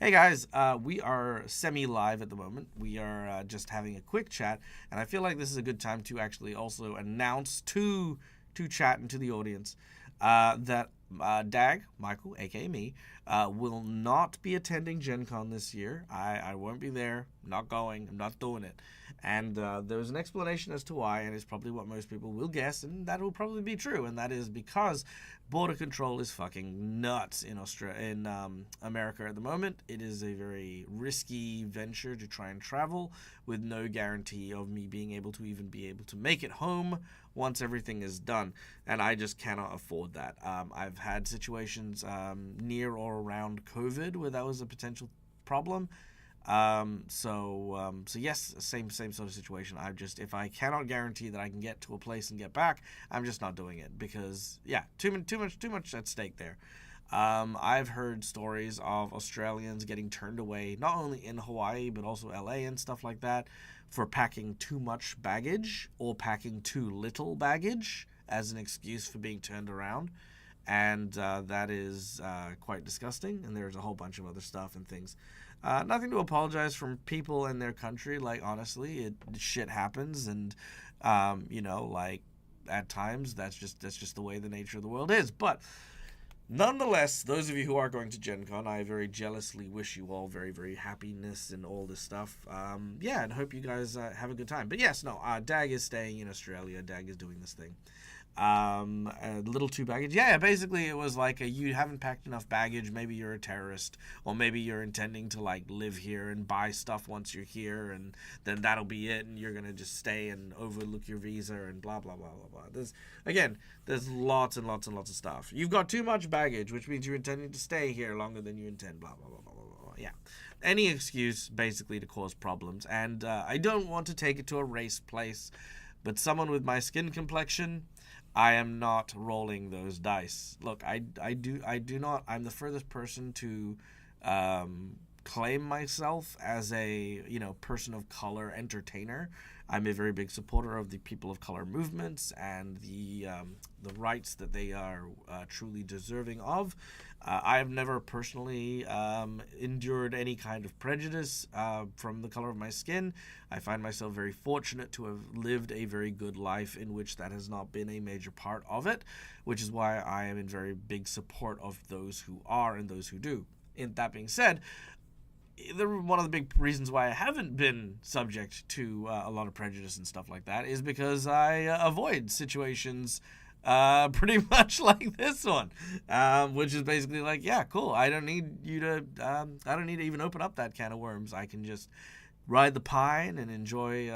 Hey guys, we are semi-live at the moment. We are just having a quick chat, and I feel like this is a good time to actually also announce to chat and to the audience that Dag Michael, aka me, will not be attending Gen Con this year. I won't be there. I'm not going. I'm not doing it. And there's an explanation as to why, and it's probably what most people will guess, and that will probably be true. And that is because border control is fucking nuts in America at the moment. It is a very risky venture to try and travel with no guarantee of me being able to even be able to make it home once everything is done, and I just cannot afford that. I've had situations near or around COVID where that was a potential problem. So yes, same sort of situation. I just, if I cannot guarantee that I can get to a place and get back, I'm just not doing it because yeah, too much at stake there. I've heard stories of Australians getting turned away, not only in Hawaii but also LA and stuff like that, for packing too much baggage or packing too little baggage as an excuse for being turned around. And that is quite disgusting. And there's a whole bunch of other stuff and things. Nothing to apologize from people in their country. Like, honestly, shit happens, and like at times that's just the way the nature of the world is. But nonetheless, those of you who are going to Gen Con, I very jealously wish you all very, very happiness and all this stuff. Yeah, and hope you guys have a good time. But yes, no, Dag is staying in Australia. Dag is doing this thing. A little too baggage. Yeah, basically it was like you haven't packed enough baggage. Maybe you're a terrorist, or maybe you're intending to like live here and buy stuff once you're here, and then that'll be it, and you're gonna just stay and overlook your visa and blah blah blah blah blah. There's lots and lots and lots of stuff. You've got too much baggage, which means you're intending to stay here longer than you intend. Blah blah blah blah blah blah. Yeah, any excuse basically to cause problems, and I don't want to take it to a race place, but someone with my skin complexion, I am not rolling those dice. Look, I do not. I'm the furthest person to claim myself as a person of color entertainer. I'm a very big supporter of the people of color movements and the rights that they are truly deserving of. I have never personally endured any kind of prejudice from the color of my skin. I find myself very fortunate to have lived a very good life in which that has not been a major part of it, which is why I am in very big support of those who are and those who do. In that being said, one of the big reasons why I haven't been subject to a lot of prejudice and stuff like that is because I avoid situations pretty much like this one, which is basically like, yeah, cool. I don't need you to. I don't need to even open up that can of worms. I can just ride the pine and enjoy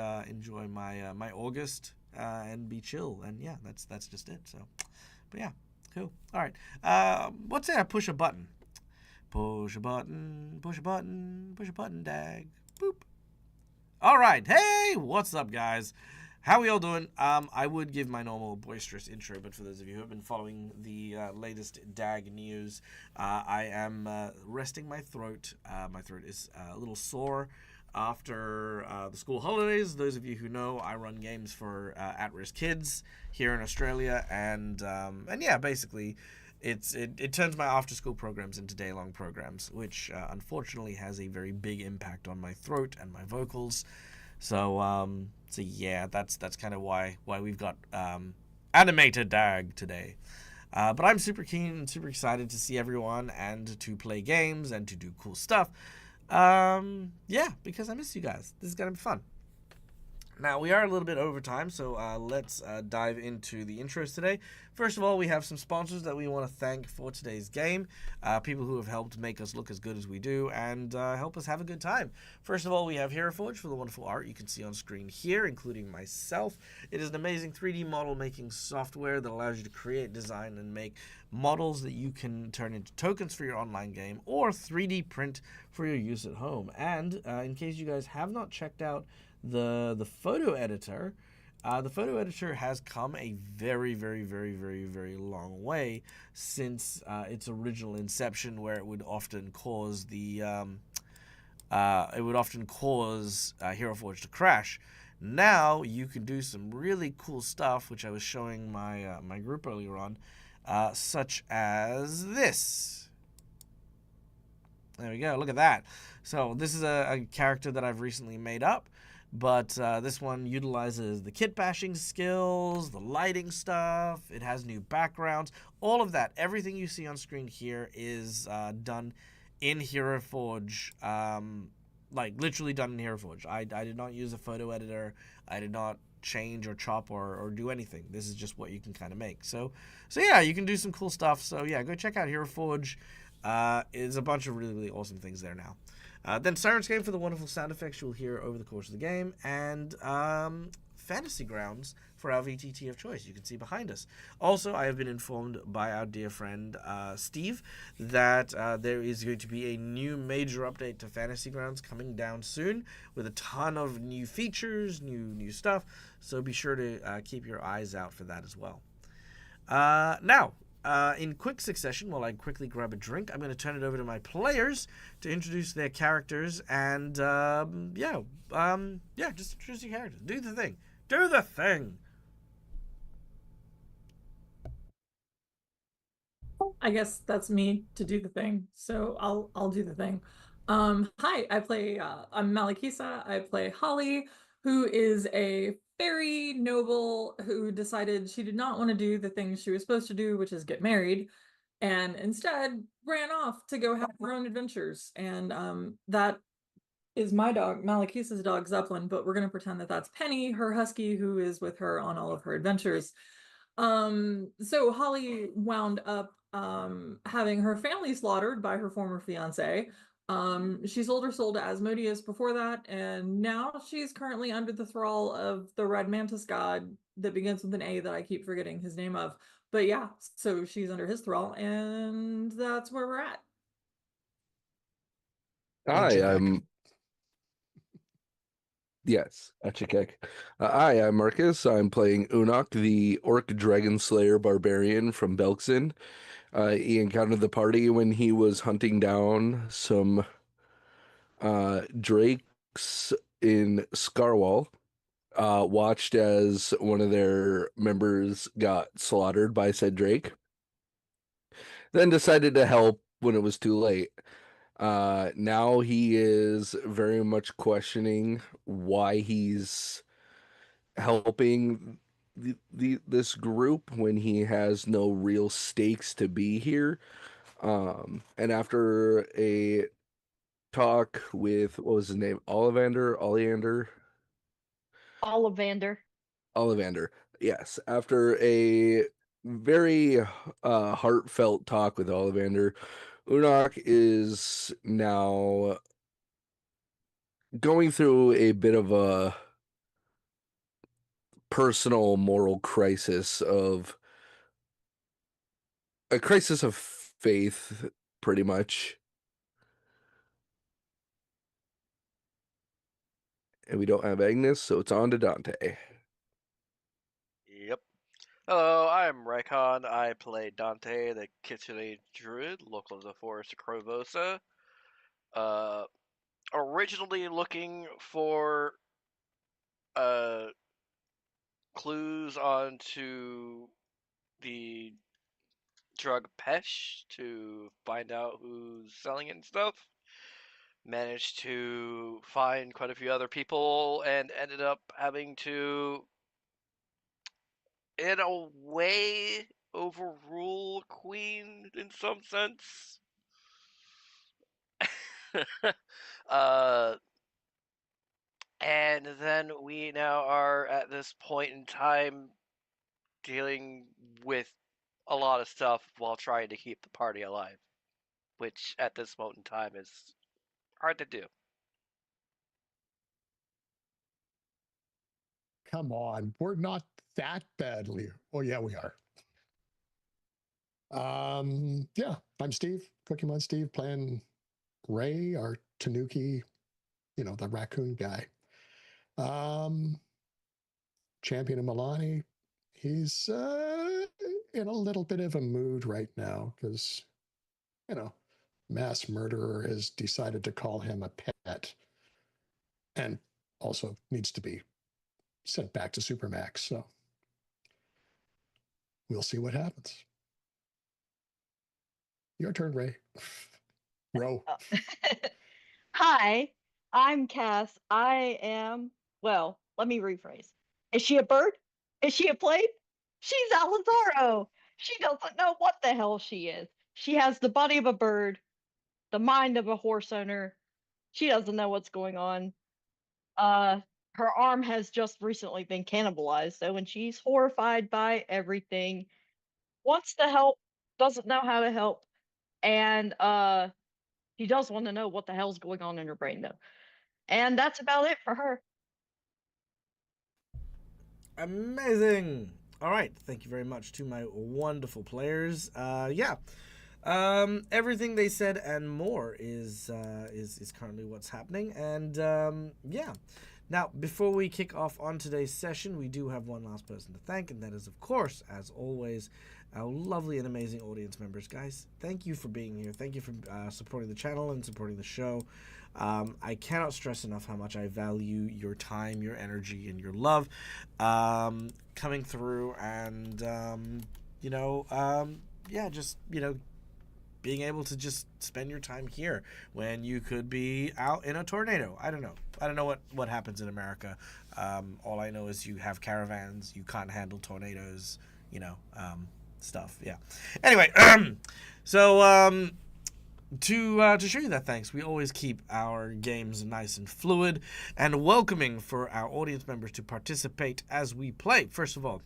my August and be chill. And yeah, that's just it. So, but yeah, cool. All right. What's that? Push a button. Push a button, push a button, push a button, Dag. Boop. All right. Hey, what's up, guys? How are y'all doing? I would give my normal boisterous intro, but for those of you who have been following the latest Dag news, I am resting my throat. My throat is a little sore after the school holidays. Those of you who know, I run games for at-risk kids here in Australia, and yeah, basically, it turns my after-school programs into day-long programs, which unfortunately has a very big impact on my throat and my vocals. So yeah, that's kind of why we've got animated Dag today. But I'm super keen and super excited to see everyone and to play games and to do cool stuff. Yeah, because I miss you guys. This is gonna be fun. Now, we are a little bit over time, so let's dive into the intros today. First of all, we have some sponsors that we want to thank for today's game, people who have helped make us look as good as we do and help us have a good time. First of all, we have HeroForge for the wonderful art you can see on screen here, including myself. It is an amazing 3D model making software that allows you to create, design, and make models that you can turn into tokens for your online game or 3D print for your use at home. And in case you guys have not checked out the photo editor, the photo editor has come a very, very, very, very, very long way since its original inception, where it would often cause HeroForge to crash. Now you can do some really cool stuff, which I was showing my group earlier on, such as this. There we go. Look at that. So this is a character that I've recently made up, but this one utilizes the kit bashing skills, the lighting stuff. It has new backgrounds, all of that. Everything you see on screen here is done in Hero Forge. Like literally done in Hero Forge. I did not use a photo editor. I did not change or chop or do anything. This is just what you can kind of make. So yeah, you can do some cool stuff. So yeah, go check out Hero Forge. Is a bunch of really, really awesome things there now. Then Sirenscape for the wonderful sound effects you'll hear over the course of the game, and Fantasy Grounds for our VTT of choice. You can see behind us. Also, I have been informed by our dear friend Steve that there is going to be a new major update to Fantasy Grounds coming down soon with a ton of new features, new stuff. So be sure to keep your eyes out for that as well. Now, in quick succession, while I quickly grab a drink, I'm going to turn it over to my players to introduce their characters and, just introduce your characters. Do the thing. Do the thing. I guess that's me to do the thing. So I'll do the thing. Hi, I'm Malakisa. I play Holly, who is a fairy noble who decided she did not want to do the things she was supposed to do, which is get married, and instead ran off to go have her own adventures. And that is my dog, Malakisa's dog, Zeppelin, but we're going to pretend that that's Penny, her husky, who is with her on all of her adventures. So Holly wound up having her family slaughtered by her former fiance. She sold her soul to Asmodeus before that, and now she's currently under the thrall of the red mantis god that begins with an A that I keep forgetting his name of. But yeah, so she's under his thrall, and that's where we're at. Hi, Etchikek. yes, Etchikek. Hi, I'm Marcus. I'm playing Unok, the Orc Dragon Slayer Barbarian from Belkzen. He encountered the party when he was hunting down some drakes in Scarwall. Watched as one of their members got slaughtered by said drake. Then decided to help when it was too late. Now he is very much questioning why he's helping this group when he has no real stakes to be here. And after a talk with what was his name, Ollivander. Ollivander. Yes, after a very heartfelt talk with Ollivander, Unok is now going through a bit of a personal moral crisis of a crisis of faith, pretty much. And we don't have Agnes, so it's on to Dante. Yep. Hello, I'm Raikon. I play Dante, the Kitsune Druid, local to the Forest of Corvosa. Uh, Originally looking for uh clues onto the drug Pesh to find out who's selling it and stuff. Managed to find quite a few other people and ended up having to, in a way, overrule Queen in some sense. uh, and then we now are at this point in time dealing with a lot of stuff while trying to keep the party alive, which at this moment in time is hard to do. Come on, we're not that badly. Oh yeah, we are. Yeah, I'm Steve, Cookie Steve, playing Ray, our Tanuki, the raccoon guy. Champion of Milani, he's in a little bit of a mood right now because, mass murderer has decided to call him a pet and also needs to be sent back to Supermax. So we'll see what happens. Your turn, Ray. Row. Hi, I'm Cass. I am, well, let me rephrase. Is she a bird? Is she a plane? She's Alazaro. She doesn't know what the hell she is. She has the body of a bird, the mind of a horse owner. She doesn't know what's going on. Uh, her arm has just recently been cannibalized, so when she's horrified by everything, wants to help, doesn't know how to help, and she does want to know what the hell's going on in her brain though. And that's about it for her. Amazing. All right, thank you very much to my wonderful players. Yeah, everything they said and more is currently what's happening, and yeah. Now, before we kick off on today's session, we do have one last person to thank, and that is, of course, as always, our lovely and amazing audience members. Guys, thank you for being here. Thank you for supporting the channel and supporting the show. I cannot stress enough how much I value your time, your energy, and your love coming through, and yeah, just being able to just spend your time here when you could be out in a tornado. I don't know what happens in America. All I know is you have caravans, you can't handle tornadoes, stuff. Yeah. Anyway, so to show you that thanks, we always keep our games nice and fluid and welcoming for our audience members to participate as we play. First of all,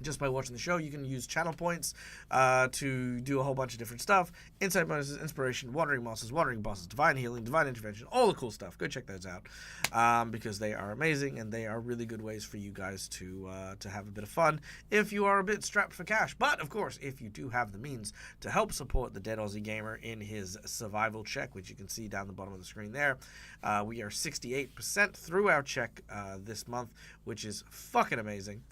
just by watching the show, you can use channel points to do a whole bunch of different stuff. Insight bonuses, inspiration, wandering monsters, wandering bosses, divine healing, divine intervention, all the cool stuff. Go check those out because they are amazing and they are really good ways for you guys to have a bit of fun if you are a bit strapped for cash. But, of course, if you do have the means to help support the Dead Aussie Gamer in his survival check, which you can see down the bottom of the screen there, we are 68% through our check this month, which is fucking amazing.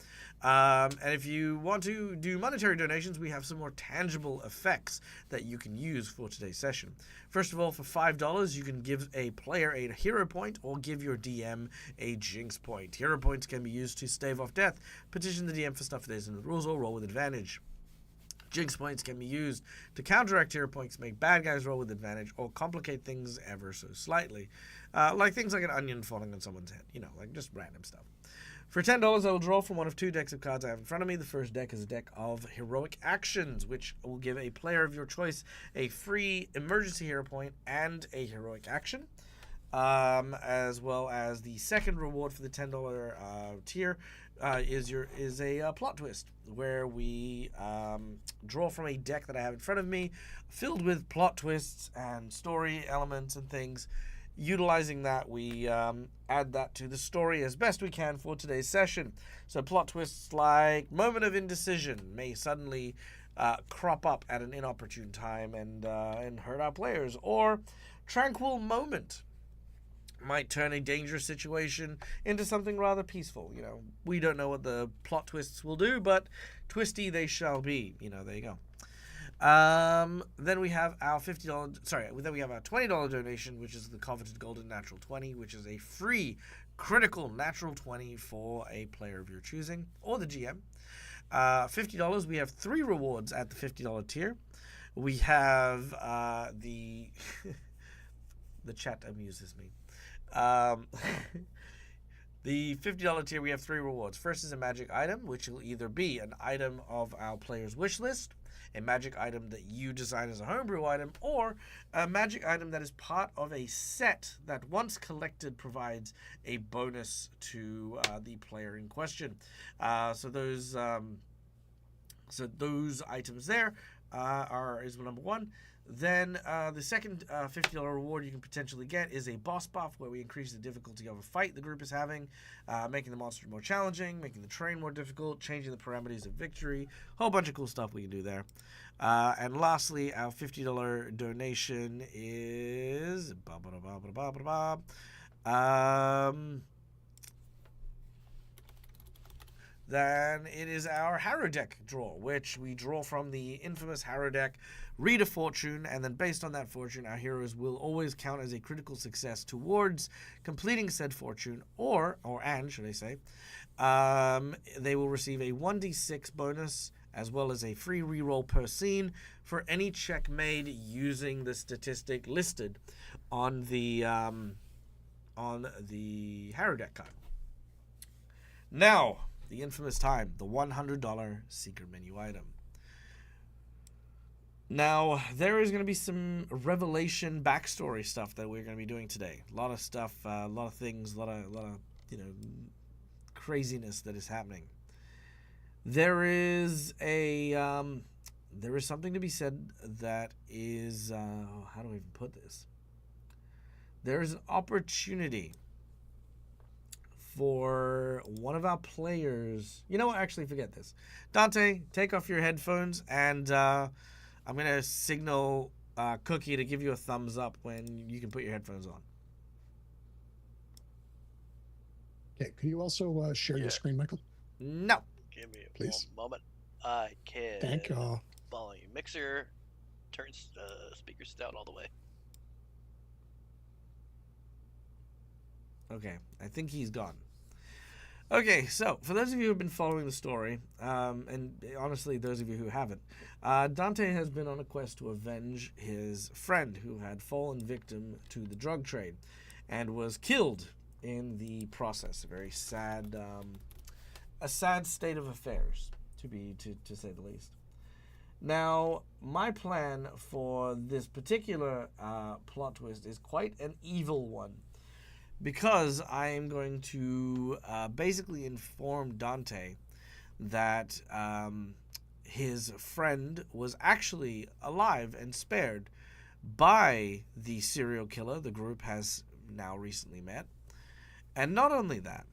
And if you want to do monetary donations, we have some more tangible effects that you can use for today's session. First of all, for $5, you can give a player a hero point or give your DM a jinx point. Hero points can be used to stave off death, petition the DM for stuff that isn't in the rules, or roll with advantage. Jinx points can be used to counteract hero points, make bad guys roll with advantage, or complicate things ever so slightly. Like things like an onion falling on someone's head, like just random stuff. For $10, I will draw from one of two decks of cards I have in front of me. The first deck is a deck of heroic actions, which will give a player of your choice a free emergency hero point and a heroic action. As well as the second reward for the $10 tier is a plot twist, where we draw from a deck that I have in front of me, filled with plot twists and story elements and things. Utilizing that, we add that to the story as best we can for today's session. So plot twists like moment of indecision may suddenly crop up at an inopportune time and hurt our players, or tranquil moment might turn a dangerous situation into something rather peaceful. We don't know what the plot twists will do, but twisty they shall be. There you go. Then we have our then we have our $20 donation, which is the coveted golden natural 20, which is a free critical natural 20 for a player of your choosing or the GM. $50, we have 3 rewards at the $50 tier. We have the the chat amuses me. The $50 tier, we have 3 rewards. First is a magic item, which will either be an item of our player's wish list, a magic item that you design as a homebrew item, or a magic item that is part of a set that, once collected, provides a bonus to the player in question. So those items there is number 1. Then the second $50 reward you can potentially get is a boss buff, where we increase the difficulty of a fight the group is having, making the monster more challenging, making the terrain more difficult, changing the parameters of victory. Whole bunch of cool stuff we can do there. And lastly, our $50 donation is then it is our Harrow deck draw, which we draw from the infamous Harrow deck, read a fortune, and then based on that fortune, our heroes will always count as a critical success towards completing said fortune, or should I say, they will receive a 1d6 bonus as well as a free reroll per scene for any check made using the statistic listed on the Harrow deck card. Now, the infamous time, the $100 secret menu item. Now, there is going to be some revelation backstory stuff that we're going to be doing today. A lot of stuff, a lot of things, a lot of craziness that is happening. There is something to be said that is how do I even put this? There is an opportunity for one of our players. You know what? Actually, forget this. Dante, take off your headphones, and I'm going to signal Cookie to give you a thumbs up when you can put your headphones on. Okay, could you also share your screen, Michael? No. Give me Please. one moment. I can. Thank you. Volume mixer. Turns speakers down all the way. Okay, I think he's gone. Okay, so for those of you who have been following the story, and honestly, those of you who haven't, Dante has been on a quest to avenge his friend who had fallen victim to the drug trade and was killed in the process. A very sad, a sad state of affairs, to say the least. Now, my plan for this particular plot twist is quite an evil one, because I am going to basically inform Dante that his friend was actually alive and spared by the serial killer the group has now recently met. And not only that,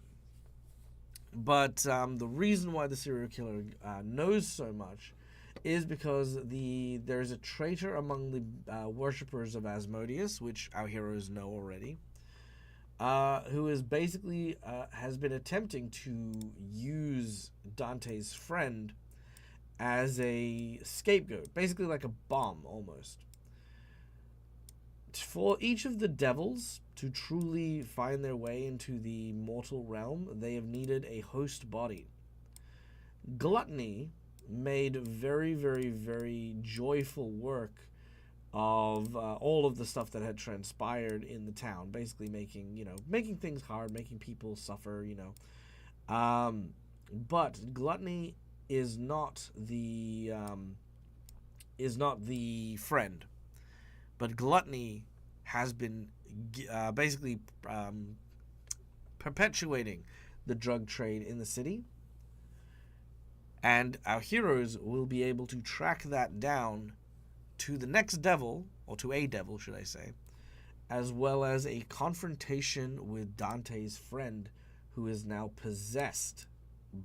but the reason why the serial killer knows so much is because there's a traitor among the worshippers of Asmodeus, which our heroes know already, who is basically has been attempting to use Dante's friend as a scapegoat, basically like a bomb almost. For each of the devils to truly find their way into the mortal realm, they have needed a host body. Gluttony made very, very, very joyful work of all of the stuff that had transpired in the town, basically making things hard, making people suffer, but gluttony is not the friend, but gluttony has been basically perpetuating the drug trade in the city, and our heroes will be able to track that down to the next devil, or to a devil, should I say, as well as a confrontation with Dante's friend, who is now possessed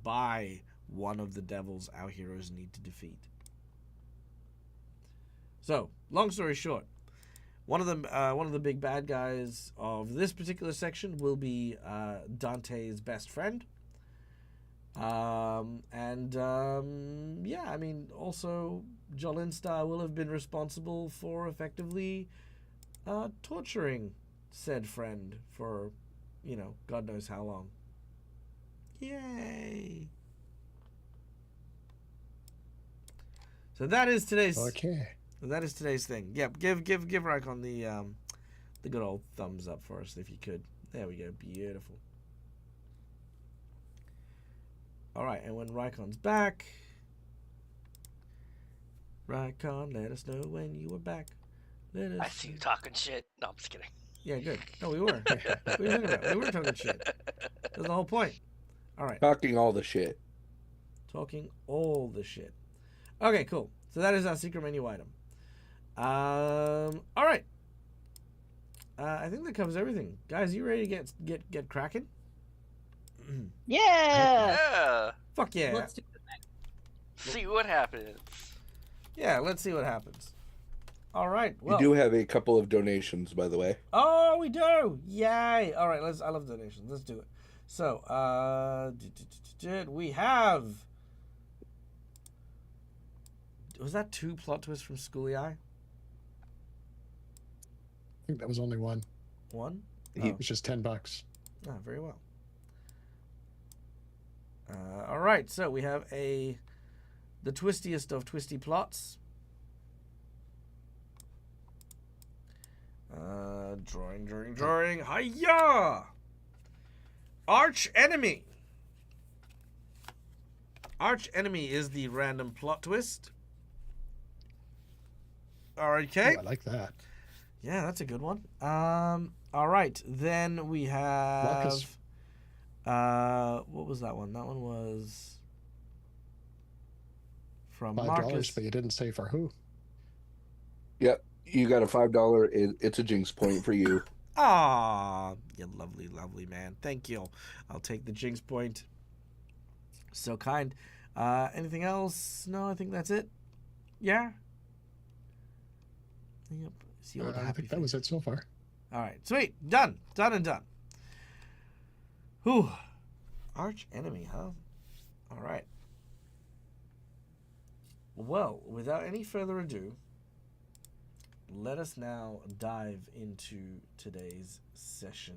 by one of the devils our heroes need to defeat. So, long story short, one of the big bad guys of this particular section will be Dante's best friend. Also Jolinstar will have been responsible for effectively torturing said friend for, God knows how long. Yay! So that is today's. Okay. That is today's thing. Yep. Give Raikon the good old thumbs up for us if you could. There we go. Beautiful. All right, and when Raikon's back, Raikon, let us know when you are back. I see you talking shit. No, I'm just kidding. Yeah, good. No, we were. What are you talking about? We were talking shit. That's the whole point. All right. Talking all the shit. Talking all the shit. Okay, cool. So that is our secret menu item. All right. I think that covers everything, guys. You ready to get cracking? Yeah. Yeah. Fuck yeah. Let's do the thing. See what happens. Yeah, let's see what happens. All right. Well, We do have a couple of donations, by the way. Oh, we do! Yay! All right, I love donations. Let's do it. So, we have. Was that 2 plot twists from Schoolie Eye? I think that was only one. 1? It was just $10. Ah, very well. All right, so we have a the twistiest of twisty plots. Drawing. Hiya! Arch enemy. Arch enemy is the random plot twist. Okay. Ooh, I like that. Yeah, that's a good one. All right. Then we have. Marcus. What was that one? That one was from $5, Marcus. but you didn't say for who. Yep, you got a $5. It's a jinx point for you. Ah, you lovely, lovely man. Thank you. I'll take the jinx point. So kind. Anything else? No, I think that's it. Yeah. Yep. See all the I happy think that was it so far. All right, sweet, done and done. Whew, arch enemy, huh? All right. Well, without any further ado, let us now dive into today's session.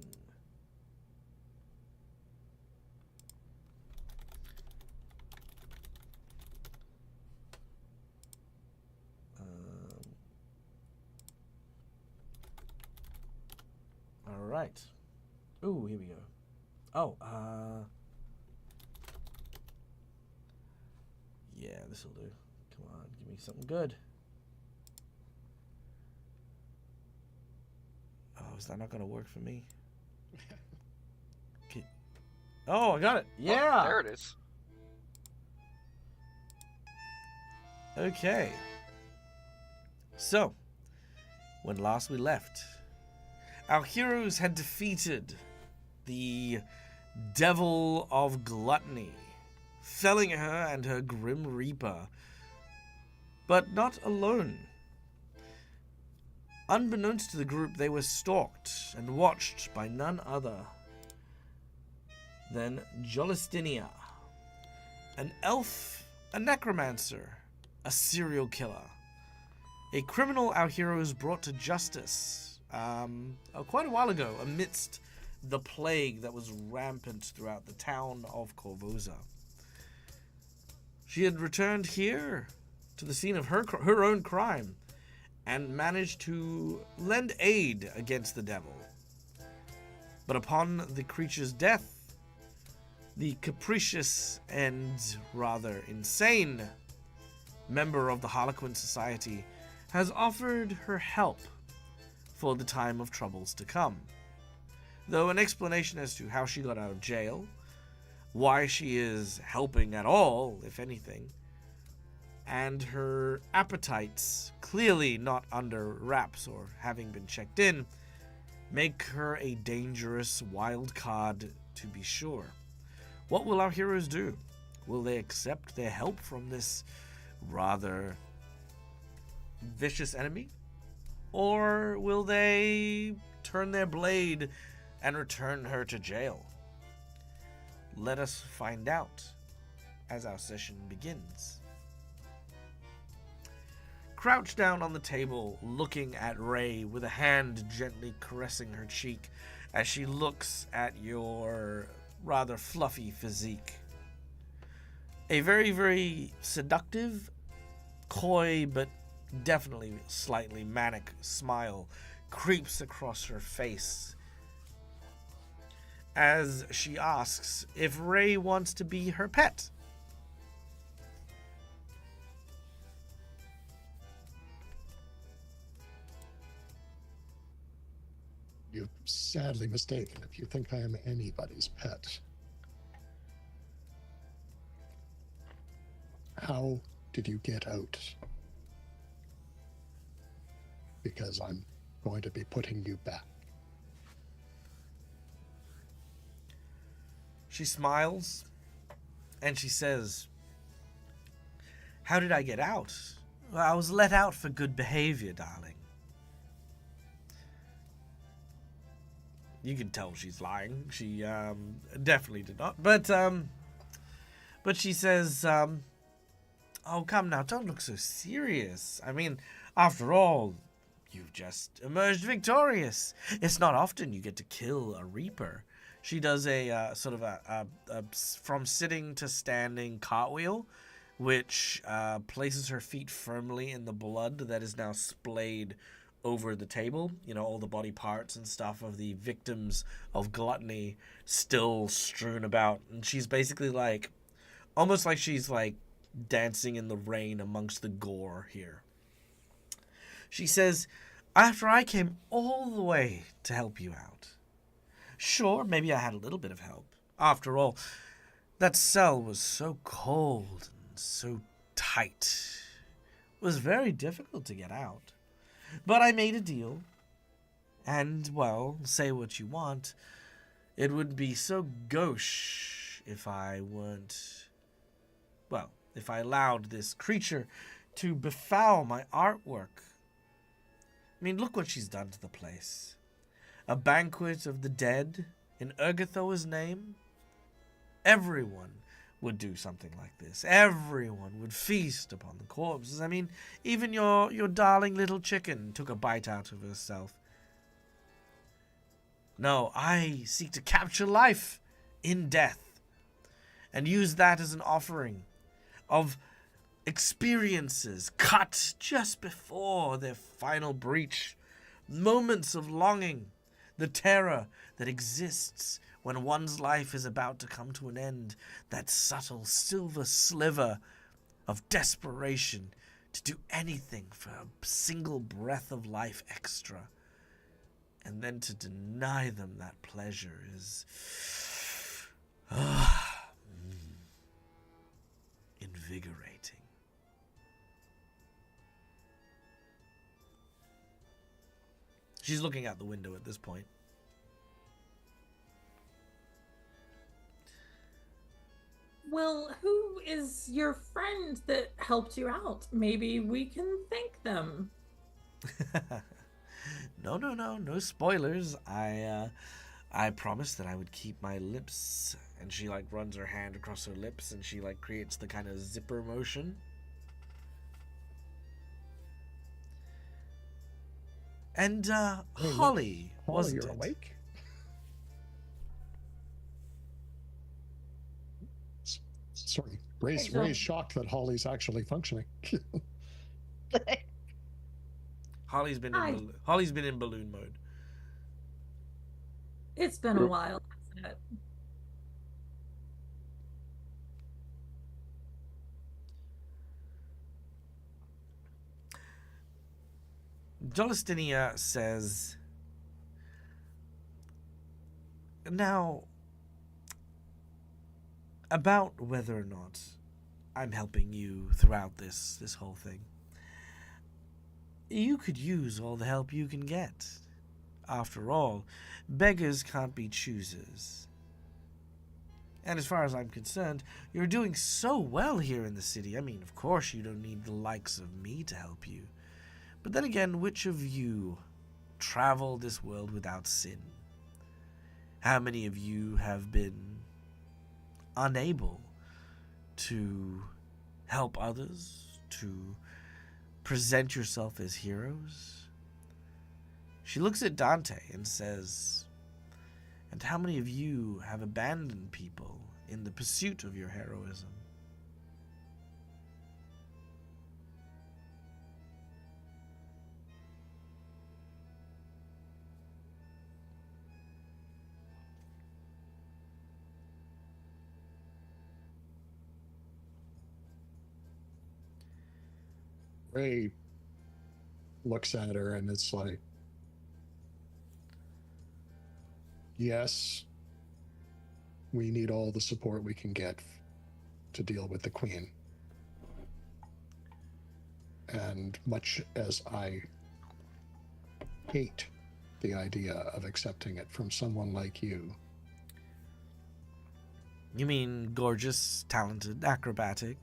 All right. Ooh, here we go. Oh, yeah, this'll do. Come on, give me something good. Oh, is that not gonna work for me? Okay. Oh, I got it. Yeah. Oh, there it is. Okay. So, when last we left, our heroes had defeated the Devil of Gluttony, felling her and her Grim Reaper. But not alone. Unbeknownst to the group, they were stalked and watched by none other than Jolistinia, an elf, a necromancer, a serial killer, a criminal our heroes brought to justice quite a while ago amidst the plague that was rampant throughout the town of Corvosa. She had returned here to the scene of her own crime and managed to lend aid against the devil. But upon the creature's death, the capricious and rather insane member of the Harlequin Society has offered her help for the time of troubles to come. Though an explanation as to how she got out of jail, why she is helping at all, if anything, and her appetites clearly not under wraps or having been checked in, make her a dangerous wild card to be sure. What will our heroes do? Will they accept their help from this rather vicious enemy? Or will they turn their blade and return her to jail? Let us find out as our session begins. Crouched down on the table, looking at Ray with a hand gently caressing her cheek as she looks at your rather fluffy physique. A very, very seductive, coy, but definitely slightly manic smile creeps across her face as she asks if Ray wants to be her pet. You're sadly mistaken if you think I am anybody's pet. How did you get out? Because I'm going to be putting you back. She smiles and she says, "How did I get out? Well, I was let out for good behavior, darling." You can tell she's lying. She definitely did not. But she says, "Oh, come now, don't look so serious. I mean, after all, you've just emerged victorious. It's not often you get to kill a Reaper." She does a sort of a from sitting to standing cartwheel which places her feet firmly in the blood that is now splayed over the table. You know, all the body parts and stuff of the victims of gluttony still strewn about. And she's basically like, almost like she's like dancing in the rain amongst the gore here. She says, after I came all the way to help you out. Sure, maybe I had a little bit of help. After all, that cell was so cold and so tight. It was very difficult to get out. But I made a deal. And, well, say what you want. It would be so gauche if I weren't... Well, if I allowed this creature to befoul my artwork. I mean, look what she's done to the place. A banquet of the dead in Urgathoa's name? Everyone would do something like this. Everyone would feast upon the corpses. I mean, even your darling little chicken took a bite out of herself. No, I seek to capture life in death and use that as an offering of experiences cut just before their final breach, moments of longing, the terror that exists when one's life is about to come to an end, that subtle silver sliver of desperation to do anything for a single breath of life extra, and then to deny them that pleasure is invigorating. She's looking out the window at this point. Well, who is your friend that helped you out? Maybe we can thank them. No spoilers. I promised that I would keep my lips, and she like runs her hand across her lips and she like creates the kind of zipper motion. And Holly, wasn't you're it? awake? Sorry, Ray's shocked that Holly's actually functioning. Holly's been in balloon mode. It's been a while, hasn't it? Jolistinia says, now, about whether or not I'm helping you throughout this whole thing. You could use all the help you can get. After all, beggars can't be choosers. And as far as I'm concerned, you're doing so well here in the city. I mean, of course you don't need the likes of me to help you. But then again, which of you travel this world without sin? How many of you have been unable to help others, to present yourself as heroes? She looks at Dante and says, and how many of you have abandoned people in the pursuit of your heroism? Ray looks at her and it's like, yes, we need all the support we can get to deal with the Queen. And much as I hate the idea of accepting it from someone like you. You mean gorgeous, talented, acrobatic?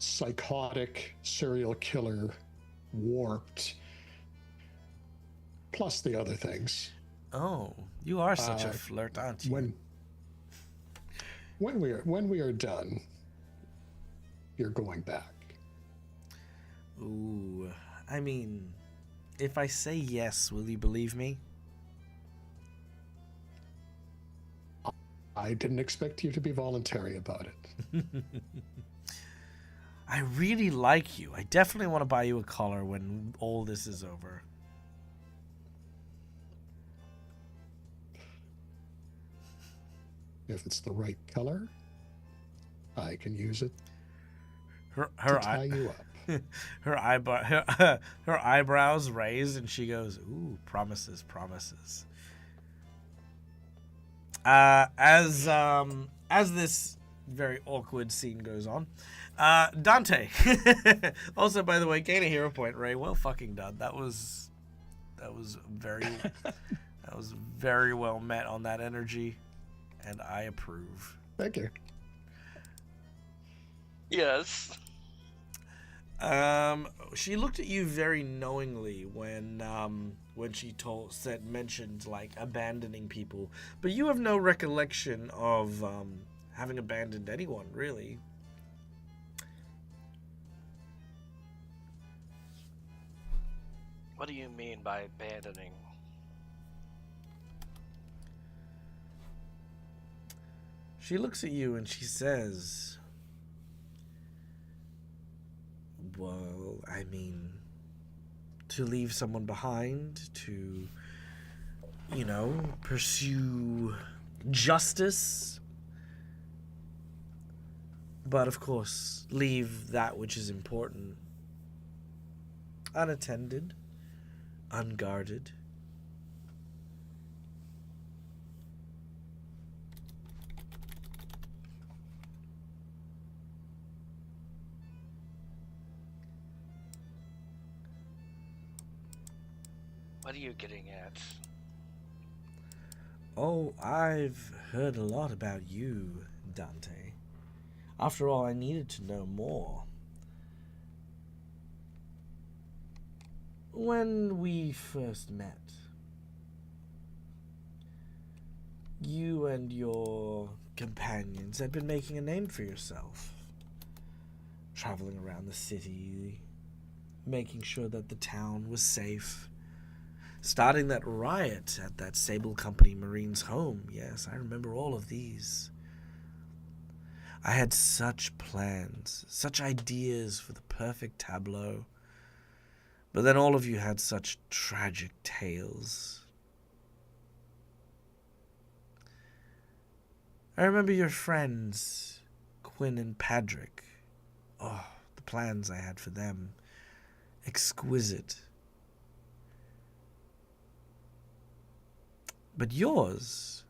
Psychotic, serial killer, warped, plus the other things. Oh, you are such a flirt, aren't you? When we are done, you're going back. Ooh, I mean, if I say yes, will you believe me? I didn't expect you to be voluntary about it. I really like you. I definitely want to buy you a collar when all this is over. If it's the right color, I can use it Her to tie you up. her eyebrows raise, and she goes, "Ooh, promises, promises." As this very awkward scene goes on, Dante. Also, by the way, gain a hero point, Ray. Well fucking done. That was very well met on that energy, and I approve. Thank you. Yes. She looked at you very knowingly when she mentioned like abandoning people, but you have no recollection of having abandoned anyone, really. What do you mean by abandoning? She looks at you and she says, well, I mean, to leave someone behind, to, pursue justice, but of course, leave that which is important unattended, unguarded. What are you getting at? Oh, I've heard a lot about you, Dante. After all, I needed to know more. When we first met, you and your companions had been making a name for yourself, traveling around the city, making sure that the town was safe, starting that riot at that Sable Company Marine's home. Yes, I remember all of these. I had such plans, such ideas for the perfect tableau. But then all of you had such tragic tales. I remember your friends, Quinn and Padrick. Oh, the plans I had for them. Exquisite. But yours,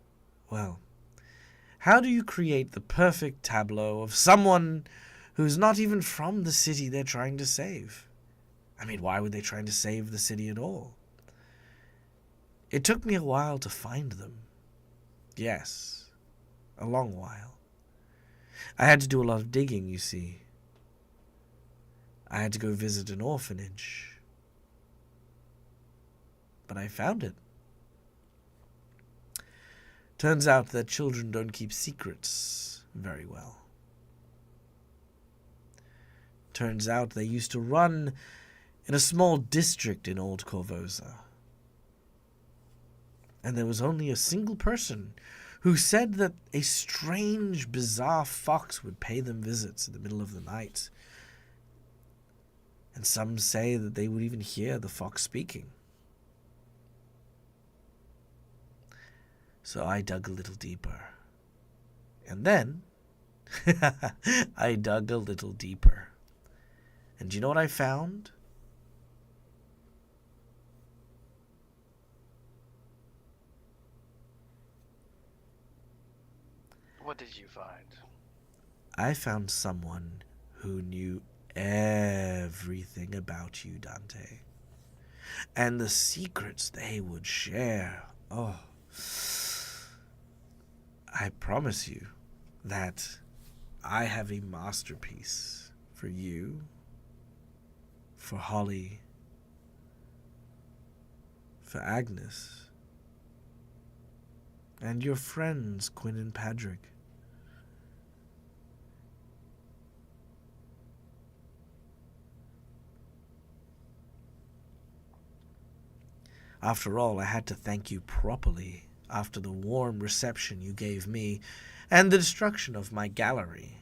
well, how do you create the perfect tableau of someone who's not even from the city they're trying to save? I mean, why would they try to save the city at all? It took me a while to find them. Yes, a long while. I had to do a lot of digging, you see. I had to go visit an orphanage. But I found it. Turns out that children don't keep secrets very well. Turns out they used to run in a small district in Old Corvosa. And there was only a single person who said that a strange, bizarre fox would pay them visits in the middle of the night. And some say that they would even hear the fox speaking. So I dug a little deeper. And then I dug a little deeper. And do you know what I found? What did you find? I found someone who knew everything about you, Dante. And the secrets they would share. Oh, I promise you that I have a masterpiece for you, for Holly, for Agnes, and your friends, Quinn and Padrick. After all, I had to thank you properly, after the warm reception you gave me and the destruction of my gallery.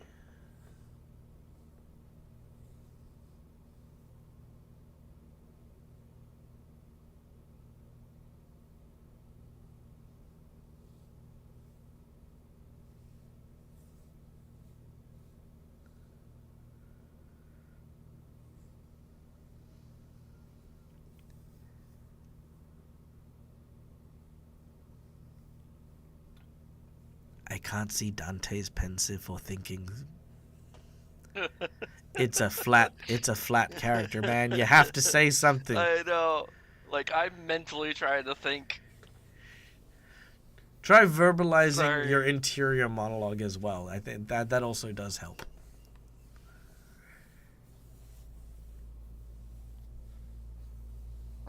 I can't see Dante's pensive or thinking. It's a flat character, man. You have to say something. I know. Like, I'm mentally trying to think. Try verbalizing your Sorry. interior monologue as well. I think that also does help.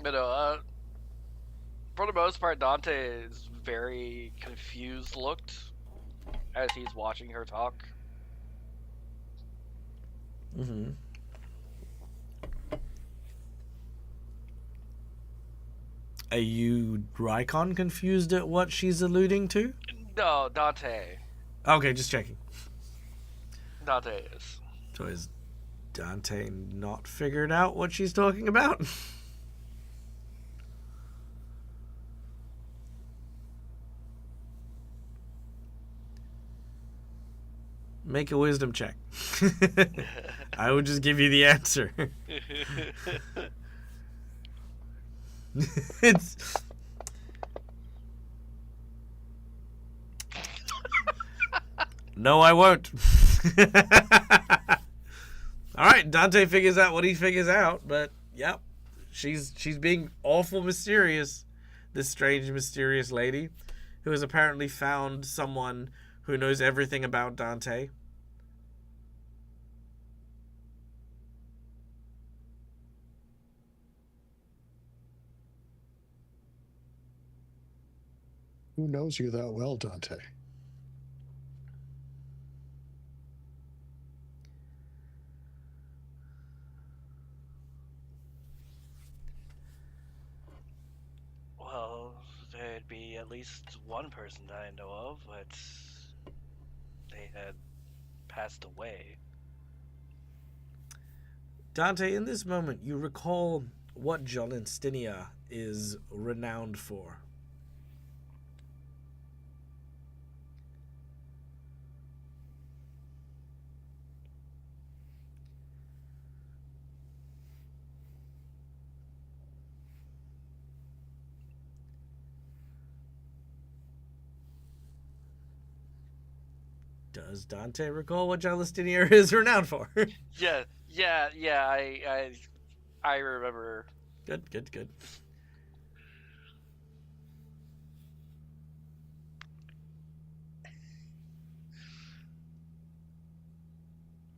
For the most part, Dante is very confused looked as he's watching her talk. Mm-hmm. Are you, Rykon, confused at what she's alluding to? No, Dante. Okay, just checking. Dante is. So is Dante not figured out what she's talking about? Make a wisdom check. I will just give you the answer. It's... No, I won't. All right, Dante figures out what he figures out, but yep, she's being awful mysterious. This strange, mysterious lady, who has apparently found someone who knows everything about Dante. Who knows you that well, Dante? Well, there'd be at least one person that I know of, but they had passed away. Dante, in this moment, you recall what Jolinstinia is renowned for. Does Dante recall what Jolinstinia is renowned for? Yeah, I remember. Good.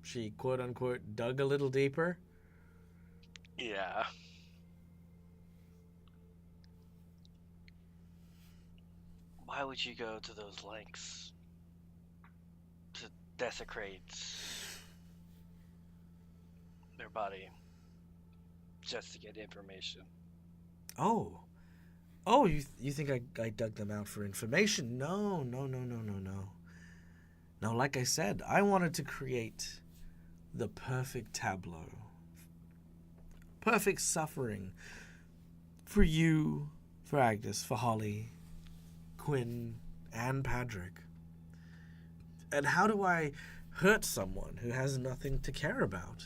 She quote unquote dug a little deeper. Yeah. Why would you go to those lengths to desecrate their body just to get information? Oh, you think I dug them out for information? No. No, like I said, I wanted to create the perfect tableau. Perfect suffering for you, for Agnes, for Holly, Quinn, and Patrick. And how do I hurt someone who has nothing to care about?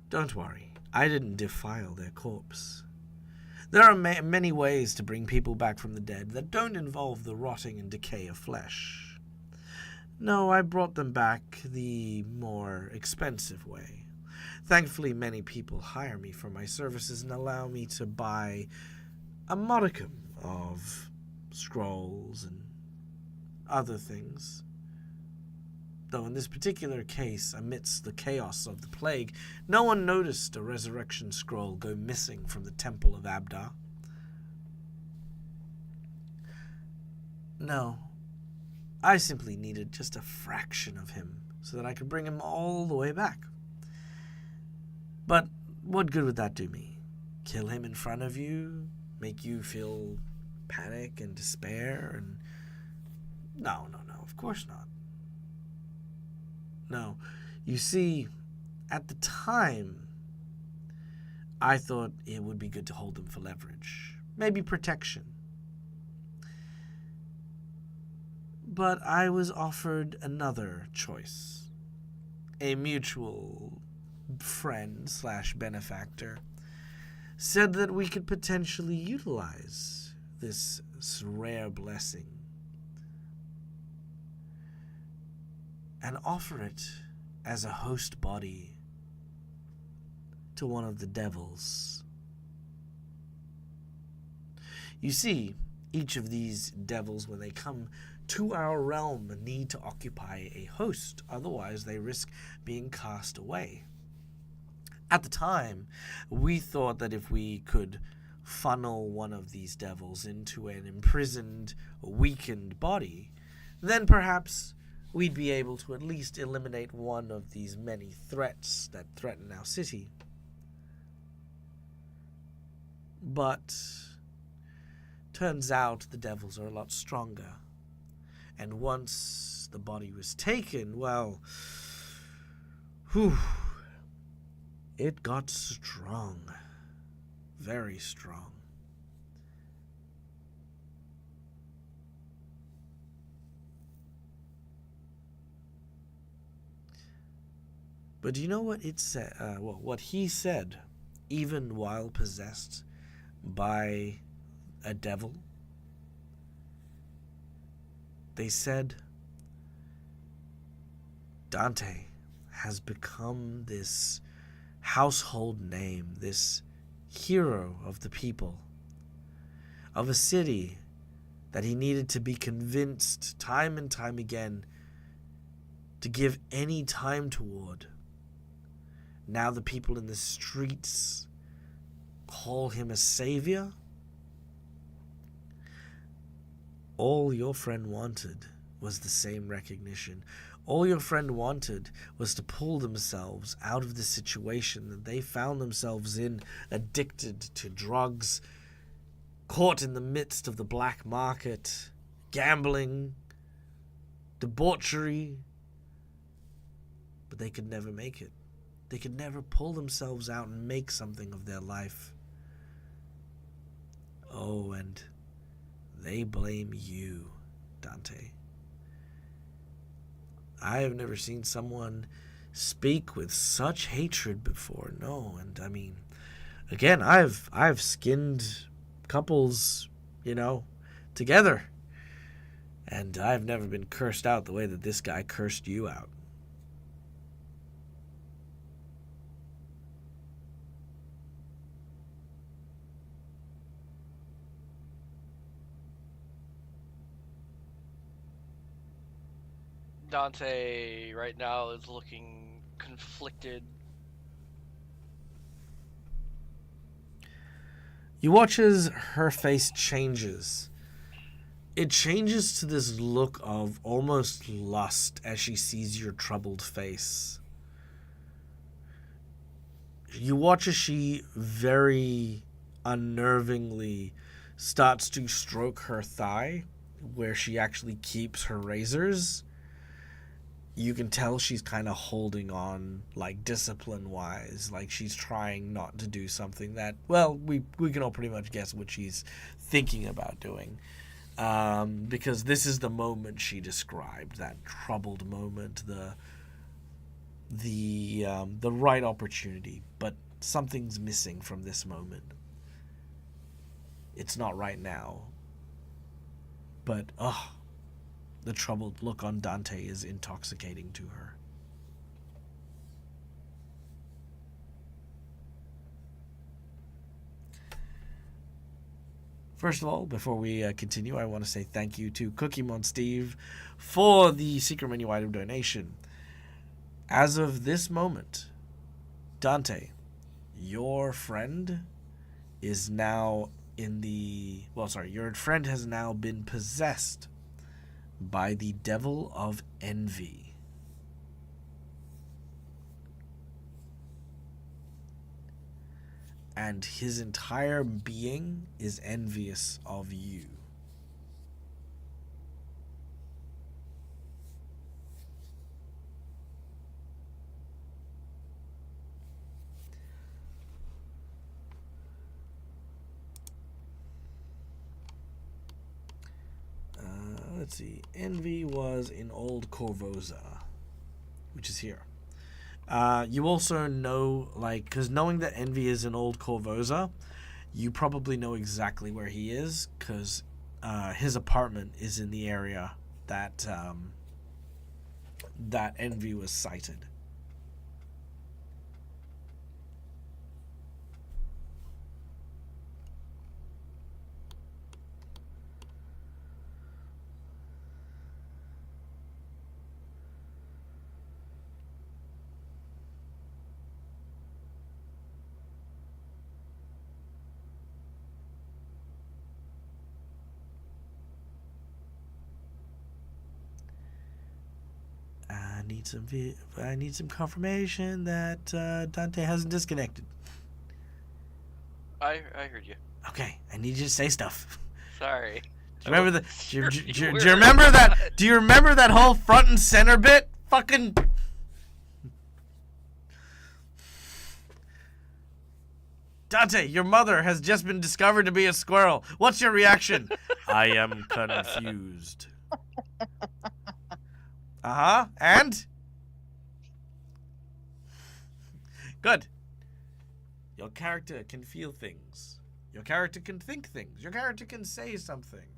Don't worry, I didn't defile their corpse. There are many ways to bring people back from the dead that don't involve the rotting and decay of flesh. No, I brought them back the more expensive way. Thankfully, many people hire me for my services and allow me to buy a modicum of scrolls and other things. Though in this particular case, amidst the chaos of the plague, no one noticed a resurrection scroll go missing from the temple of Abda. No, I simply needed just a fraction of him so that I could bring him all the way back. But what good would that do me? Kill him in front of you? Make you feel panic and despair and... No, of course not. No. You see, at the time, I thought it would be good to hold them for leverage. Maybe protection. But I was offered another choice. A mutual friend/benefactor said that we could potentially utilize this rare blessing and offer it as a host body to one of the devils. You see, each of these devils, when they come to our realm, need to occupy a host, otherwise they risk being cast away. At the time, we thought that if we could funnel one of these devils into an imprisoned, weakened body, then perhaps we'd be able to at least eliminate one of these many threats that threaten our city. But turns out the devils are a lot stronger. And once the body was taken, well, it got strong. Very strong. But do you know what it said? What he said, even while possessed by a devil? They said, Dante has become this household name, this hero of the people, of a city that he needed to be convinced time and time again to give any time toward. Now the people in the streets call him a savior. All your friend wanted was the same recognition. All your friend wanted was to pull themselves out of the situation that they found themselves in, addicted to drugs, caught in the midst of the black market, gambling, debauchery. But they could never make it. They could never pull themselves out and make something of their life. Oh, and they blame you, Dante. I have never seen someone speak with such hatred before. No, and I mean, again, I've skinned couples, together. And I've never been cursed out the way that this guy cursed you out. Dante right now is looking conflicted. You watch as her face changes. It changes to this look of almost lust as she sees your troubled face. You watch as she very unnervingly starts to stroke her thigh, where she actually keeps her razors. You can tell she's kind of holding on, like, discipline-wise, like she's trying not to do something that, well, we can all pretty much guess what she's thinking about doing. Because this is the moment she described, that troubled moment, the right opportunity, but something's missing from this moment. It's not right now. But, the troubled look on Dante is intoxicating to her. First of all, before we continue, I want to say thank you to Cookiemon Steve for the secret menu item donation. As of this moment, Dante, your friend is now your friend has now been possessed by the devil of envy. And his entire being is envious of you. let's see. Envy was in Old Corvosa, which is here. You also know, like, because knowing that Envy is in Old Corvosa, you probably know exactly where he is, because his apartment is in the area that that Envy was sighted. I need some confirmation that Dante hasn't disconnected. I heard you. Okay, I need you to say stuff. Sorry. Do you remember I do you, wasn't do you- sure do you you were remember or that? not. Do you remember that whole front and center bit? Fucking. Dante, your mother has just been discovered to be a squirrel. What's your reaction? I am confused. Uh-huh. And? Good. Your character can feel things. Your character can think things. Your character can say something.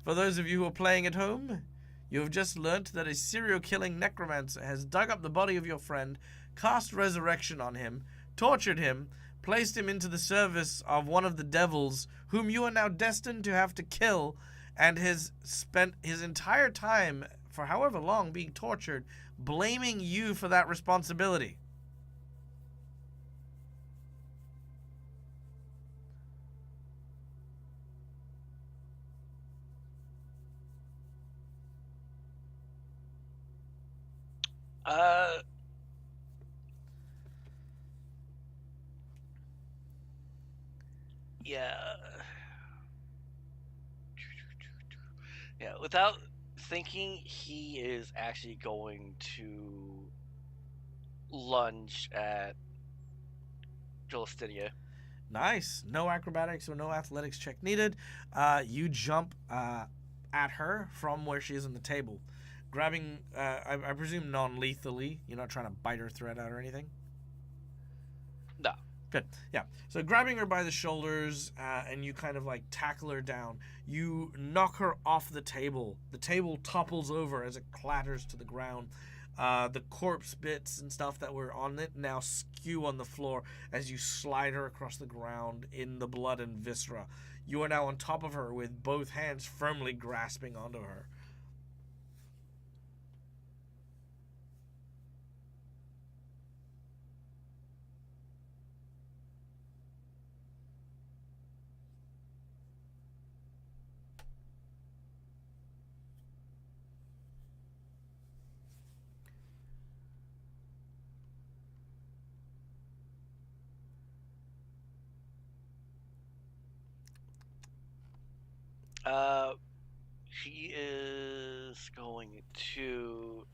For those of you who are playing at home, you have just learnt that a serial-killing necromancer has dug up the body of your friend, cast resurrection on him, tortured him, placed him into the service of one of the devils, whom you are now destined to have to kill, and has spent his entire time, for however long, being tortured, blaming you for that responsibility. Uh, yeah. Yeah, without thinking, he is actually going to lunge at Justinia. Nice. No acrobatics or no athletics check needed. You jump at her from where she is on the table, grabbing, I presume non-lethally. You're not trying to bite her thread out or anything? No. Good. Yeah. So grabbing her by the shoulders, and you kind of like tackle her down. You knock her off the table. The table topples over as it clatters to the ground. The corpse bits and stuff that were on it now skew on the floor as you slide her across the ground in the blood and viscera. You are now on top of her with both hands firmly grasping onto her. She is going to.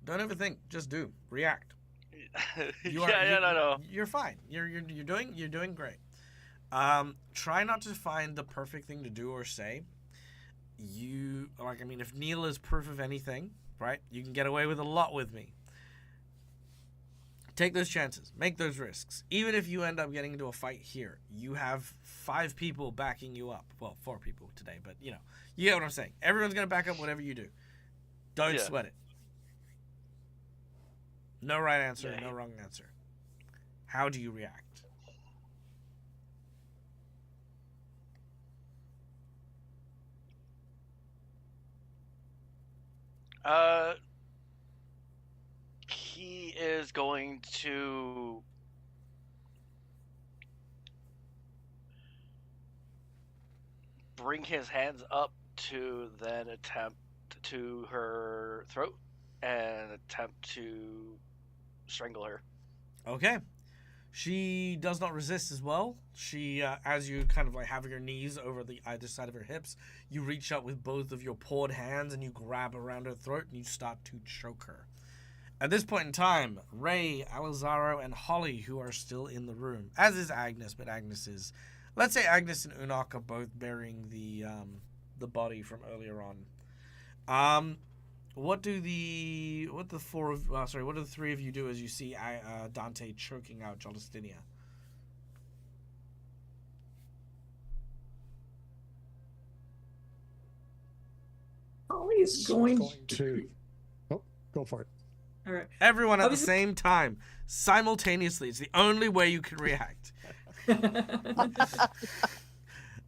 Don't overthink. Just do. React. No. You're fine. You're doing great. Try not to find the perfect thing to do or say. If Neil is proof of anything, right? You can get away with a lot with me. Take those chances. Make those risks. Even if you end up getting into a fight here, you have 5 people backing you up. Well, 4 people today, but you get what I'm saying. Everyone's gonna back up whatever you do. Don't sweat it. No right answer, no wrong answer. How do you react? He is going to bring his hands up to then attempt to her throat and attempt to strangle her. Okay. She does not resist as well. She, as you kind of like have your knees over the either side of her hips, you reach out with both of your pawed hands and you grab around her throat and you start to choke her. At this point in time, Ray, Alizaro, and Holly, who are still in the room, as is Agnes, but Agnes is, let's say Agnes and Unok are both burying the body from earlier on. What do the three of you do as you see Dante choking out Justinia? Holly's going to. Oh, go for it. All right. Everyone at the Obviously- same time, simultaneously. It's the only way you can react. No,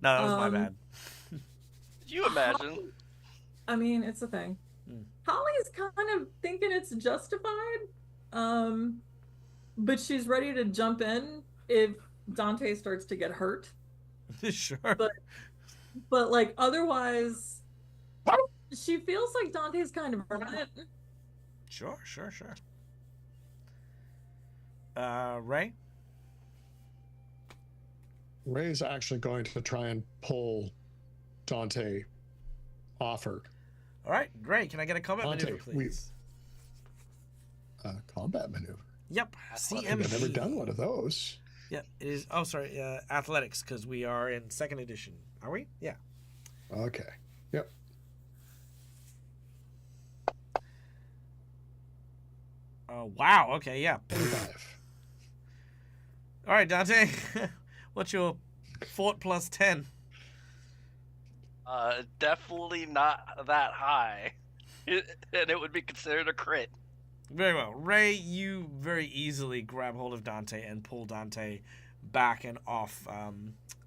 that was my bad. Could you imagine? I mean, it's a thing. Holly's kind of thinking it's justified, but she's ready to jump in if Dante starts to get hurt. Sure. But like otherwise, she feels like Dante's kind of earned it. Sure. Ray? Ray's actually going to try and pull Dante off her. All right, Ray, can I get a combat Dante, maneuver, please? Combat maneuver. Yep, CMP. I've never done one of those. Yeah, it is. Oh, sorry, athletics, because we are in 2nd edition. Are we? Yeah. Okay. Yep. Wow, okay, yeah. 25. All right, Dante, what's your fort plus 10? Definitely not that high. And it would be considered a crit. Very well. Ray, you very easily grab hold of Dante and pull Dante back and off of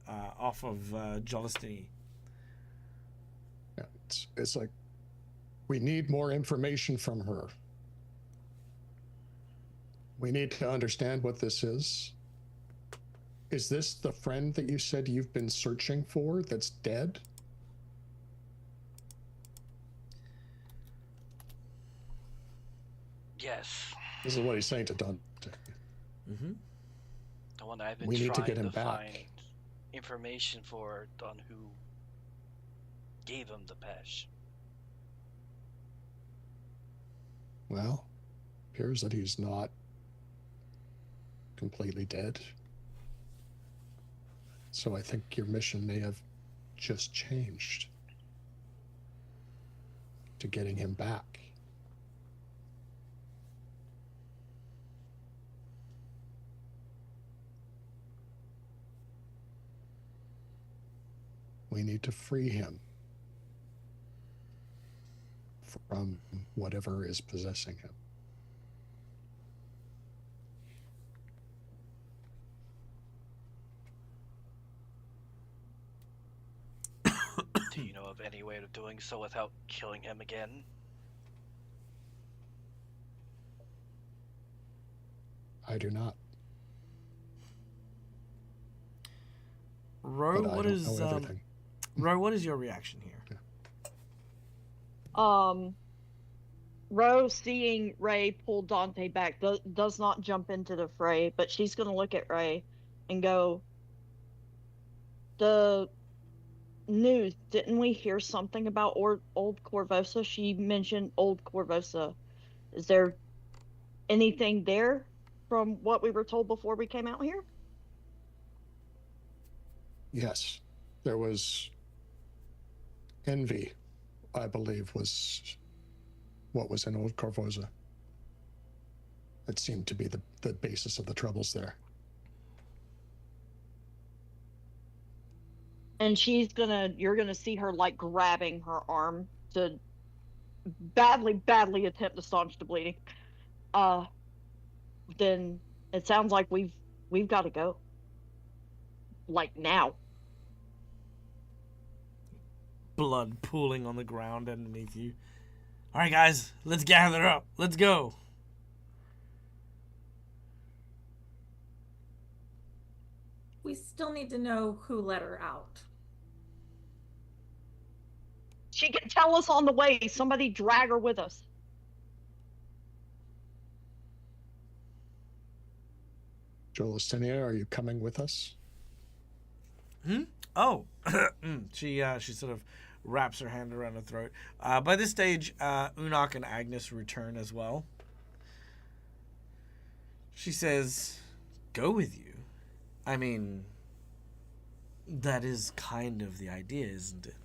Jolistini. Yeah, it's like we need more information from her. We need to understand what this is. Is this the friend that you said you've been searching for that's dead? Yes. This is what he's saying to Dante. Mm-hmm. The one I've been We need to trying get him back. find information for on who gave him the pesh. Well, appears that he's not completely dead. So I think your mission may have just changed to getting him back. We need to free him from whatever is possessing him. Do you know of any way of doing so without killing him again? I do not. Ro, But I what don't is know everything. Ro, what is your reaction here? Rose, seeing Ray pull Dante back, does not jump into the fray, but she's going to look at Ray and go, the news, didn't we hear something about Old Corvosa? She mentioned Old Corvosa. Is there anything there from what we were told before we came out here? Yes, there was envy, I believe, was what was in Old Corvosa. It seemed to be the basis of the troubles there. And you're gonna see her like grabbing her arm to badly attempt to staunch the bleeding. Then it sounds like we've got to go. Like now. Blood pooling on the ground underneath you. All right, guys, let's gather up. Let's go. We still need to know who let her out. She can tell us on the way. Somebody drag her with us. Jolistenia, are you coming with us? Oh, she sort of wraps her hand around her throat. By this stage, Unok and Agnes return as well. She says, go with you? I mean, that is kind of the idea, isn't it?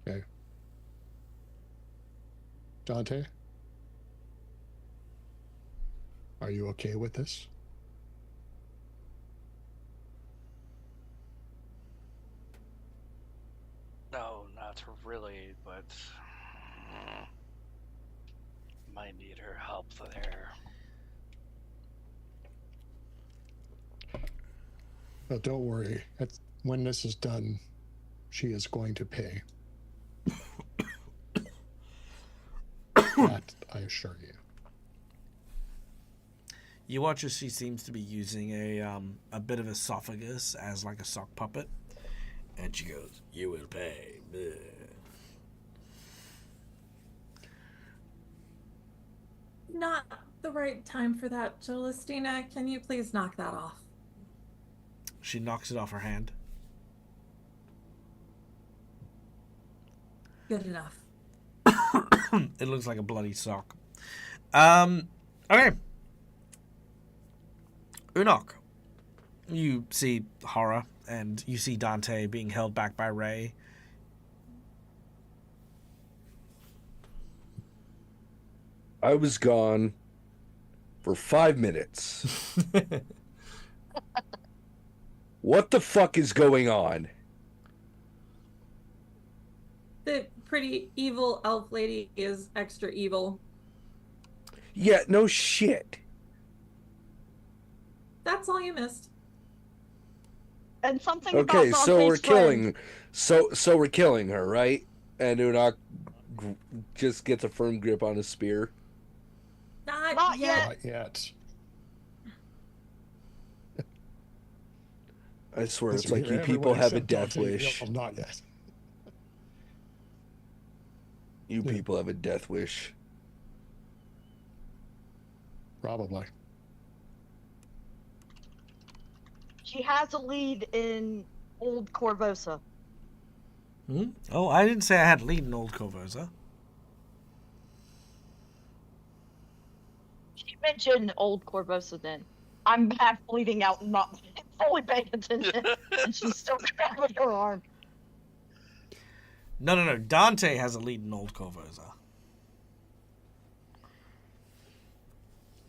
Okay. Dante? Are you okay with this? No, not really, but might need her help there. But don't worry. When this is done, she is going to pay. That I assure you. You watch as she seems to be using a bit of esophagus as like a sock puppet. And she goes, you will pay. Bleh. Not the right time for that, Celestina. Can you please knock that off? She knocks it off her hand. Good enough. It looks like a bloody sock. Okay. Unok. You see horror, and you see Dante being held back by Ray. I was gone for 5 minutes. What the fuck is going on? The pretty evil elf lady is extra evil. Yeah, no shit. That's all you missed. And something Okay, about so we're Dante's friend. killing, so we're killing her, right? And Unok just gets a firm grip on his spear. Not yet. Not yet. I swear, it's Listen, like you everybody people have a except death Dante, wish. Not yet. You Yeah. people have a death wish. Probably. She has a lead in Old Corvosa. Hmm? Oh, I didn't say I had lead in Old Corvosa. She mentioned Old Corvosa then. I'm half bleeding out and not fully paying attention. And she's still grabbing her arm. No. Dante has a lead in Old Corvosa.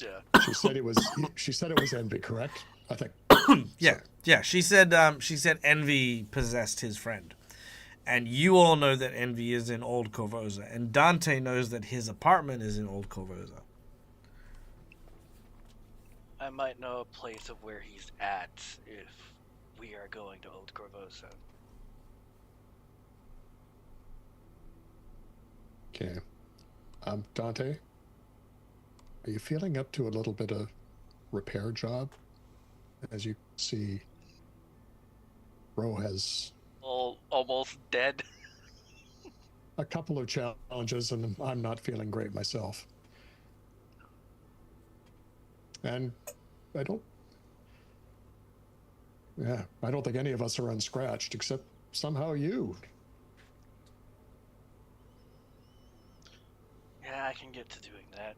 Yeah. She said it was. She said it was envy, correct? I think. Yeah. She said Envy possessed his friend, and you all know that Envy is in Old Corvosa, and Dante knows that his apartment is in Old Corvosa. I might know a place of where he's at if we are going to Old Corvosa. Okay. Dante, are you feeling up to a little bit of repair job? As you see, Ro has Almost dead. a couple of challenges, and I'm not feeling great myself. And I don't think any of us are unscratched, except somehow you. Yeah, I can get to doing that.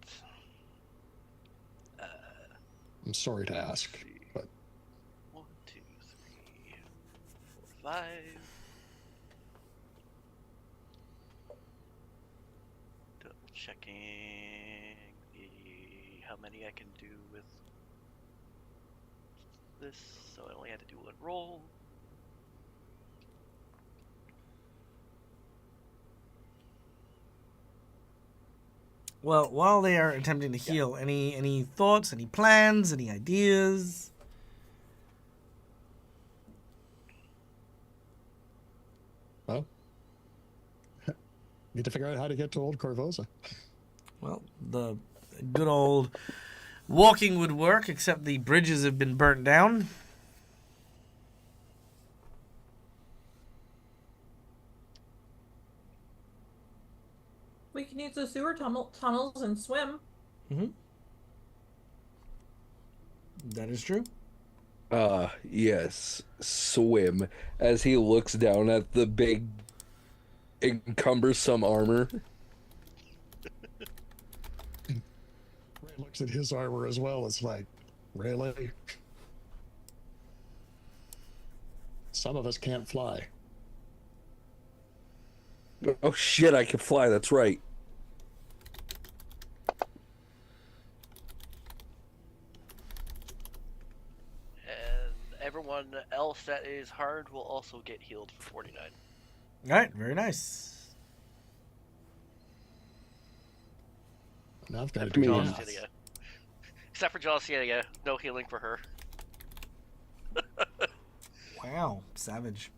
I'm sorry to ask, Let's see. but 1, 2, 3, 4, 5. Double checking how many I can do with this, so I only had to do one roll. Well, while they are attempting to heal, any thoughts, any plans, any ideas? well, need to figure out how to get to Old Corvosa. Well, the good old walking would work, except the bridges have been burnt down. We can use the sewer tunnels and swim. That is true. Yes, swim. As he looks down at the big, cumbersome armor. looks at his armor as well. It's like, really? Some of us can't fly. Oh shit, I can fly, that's right. And everyone else that is hard will also get healed for 49. All right, very nice. Now I've got to That's do me. math. Jelicinia. Except for Jelicinia, no healing for her. Wow, savage.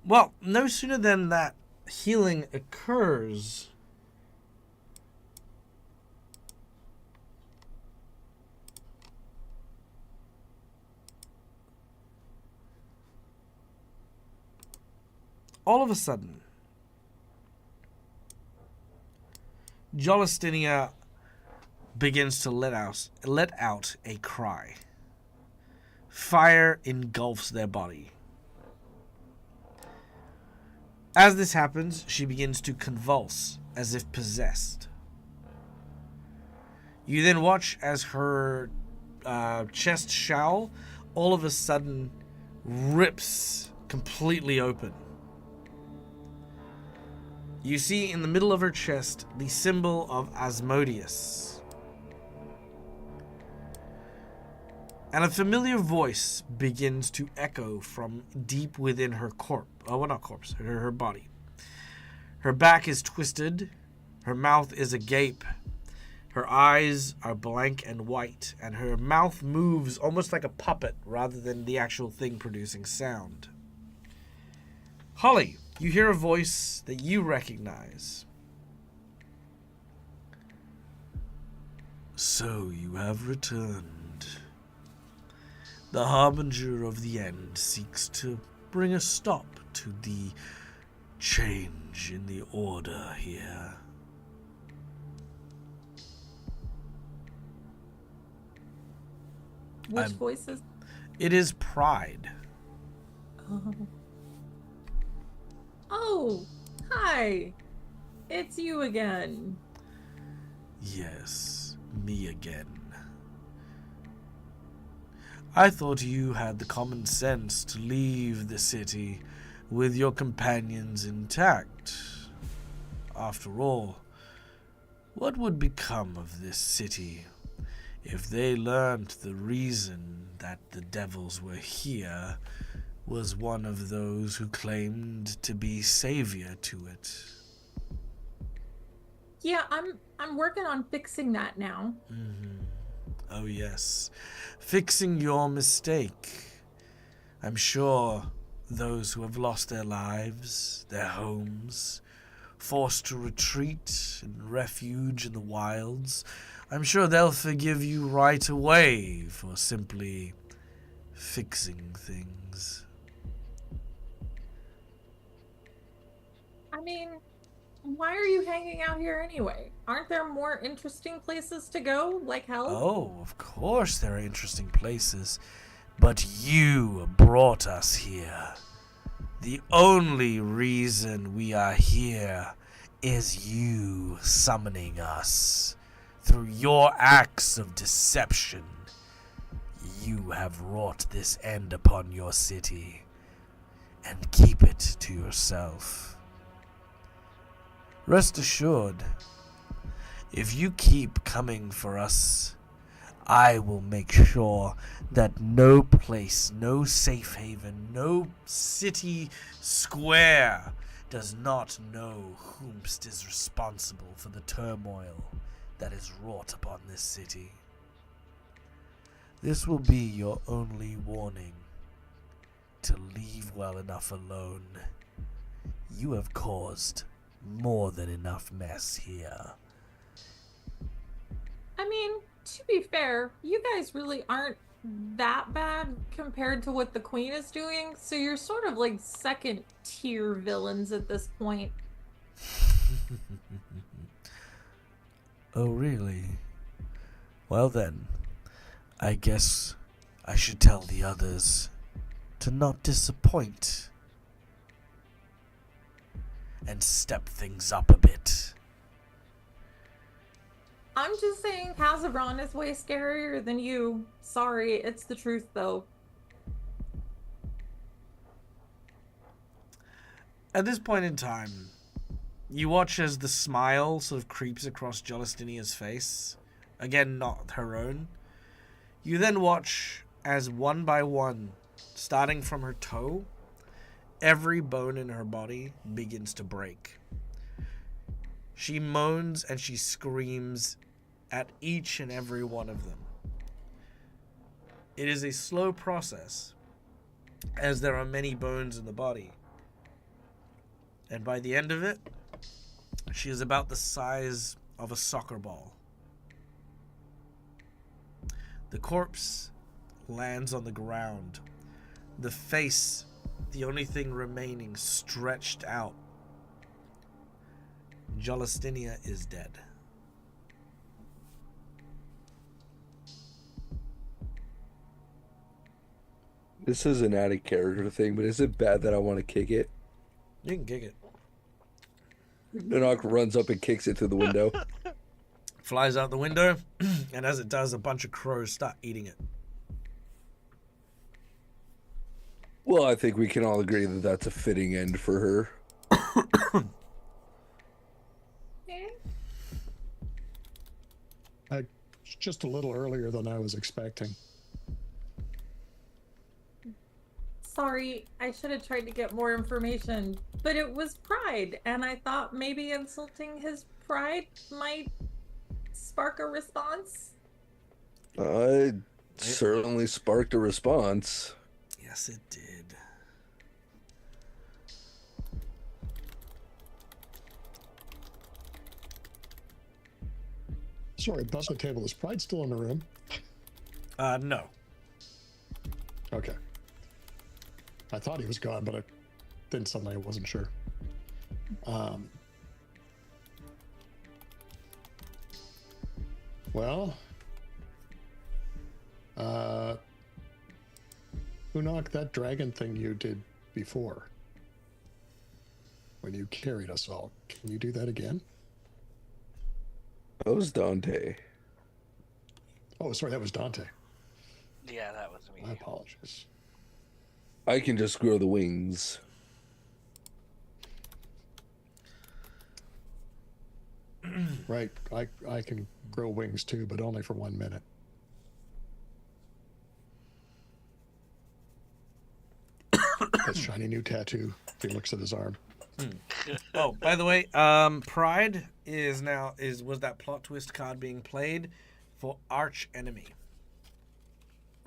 Well, no sooner than that healing occurs, all of a sudden, Jolistinia begins to let out a cry. Fire engulfs their body. As this happens, she begins to convulse as if possessed. You then watch as her chest shawl all of a sudden rips completely open. You see in the middle of her chest the symbol of Asmodeus. And a familiar voice begins to echo from deep within her her body. Her back is twisted, her mouth is agape, her eyes are blank and white, and her mouth moves almost like a puppet rather than the actual thing producing sound. Holly, you hear a voice that you recognize. So you have returned. The harbinger of the end seeks to bring a stop to the change in the order here. Which voice is? It is Pride. Oh, hi. It's you again. Yes, me again. I thought you had the common sense to leave the city with your companions intact. After all, what would become of this city if they learned the reason that the devils were here was one of those who claimed to be savior to it? Yeah, I'm working on fixing that now. Oh yes, fixing your mistake. I'm sure those who have lost their lives, their homes, forced to retreat and refuge in the wilds, I'm sure they'll forgive you right away for simply fixing things. I mean, why are you hanging out here anyway? Aren't there more interesting places to go, like hell? Oh, of course there are interesting places, but you brought us here. The only reason we are here is you summoning us. Through your acts of deception, you have wrought this end upon your city, and keep it to yourself. Rest assured, if you keep coming for us, I will make sure that no place, no safe haven, no city square does not know whomst is responsible for the turmoil that is wrought upon this city. This will be your only warning to leave well enough alone. You have caused more than enough mess here. I mean, to be fair, you guys really aren't that bad compared to what the Queen is doing, so you're sort of like second tier villains at this point. Oh, really? Well then, I guess I should tell the others to not disappoint. and step things up a bit. I'm just saying Kazabron is way scarier than you. Sorry, it's the truth though. At this point in time, you watch as the smile sort of creeps across Jolastinia's face. Again, not her own. You then watch as one by one, starting from her toe, every bone in her body begins to break. She moans and she screams at each and every one of them. It is a slow process, as there are many bones in the body. And by the end of it, she is about the size of a soccer ball. The corpse lands on the ground. The face, the only thing remaining, stretched out. Jolastinia is dead. This is an out of character thing, but is it bad that I want to kick it? You can kick it. Enoch runs up and kicks it through the window. Flies out the window, and as it does, a bunch of crows start eating it. Well, I think we can all agree that that's a fitting end for her. It's just a little earlier than I was expecting. Sorry, I should have tried to get more information, but it was Pride, and I thought maybe insulting his pride might spark a response. It certainly sparked a response. Yes, it did. Sorry, bust the table. Is Pride still in the room? No. Okay. I thought he was gone, but then suddenly I wasn't sure. Well, who knocked that dragon thing you did before? When you carried us all. Can you do that again? That was Dante. Oh, sorry, that was Dante. Yeah, that was me. My apologies. I can just grow the wings. Right, I can grow wings too, but only for 1 minute. That shiny new tattoo. He looks at his arm. Oh, by the way, Pride was that plot twist card being played for Arch Enemy.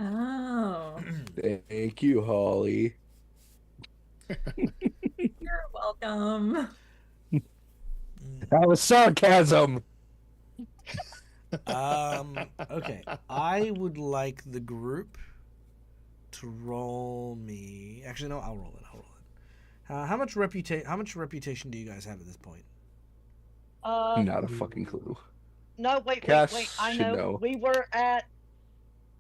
Oh. Thank you, Holly. You're welcome. That was sarcasm. Okay. I would like the group to roll me. Actually, no, I'll roll it. How much reputation do you guys have at this point? Not a fucking clue. No, wait. Cass I should know. know. We were at,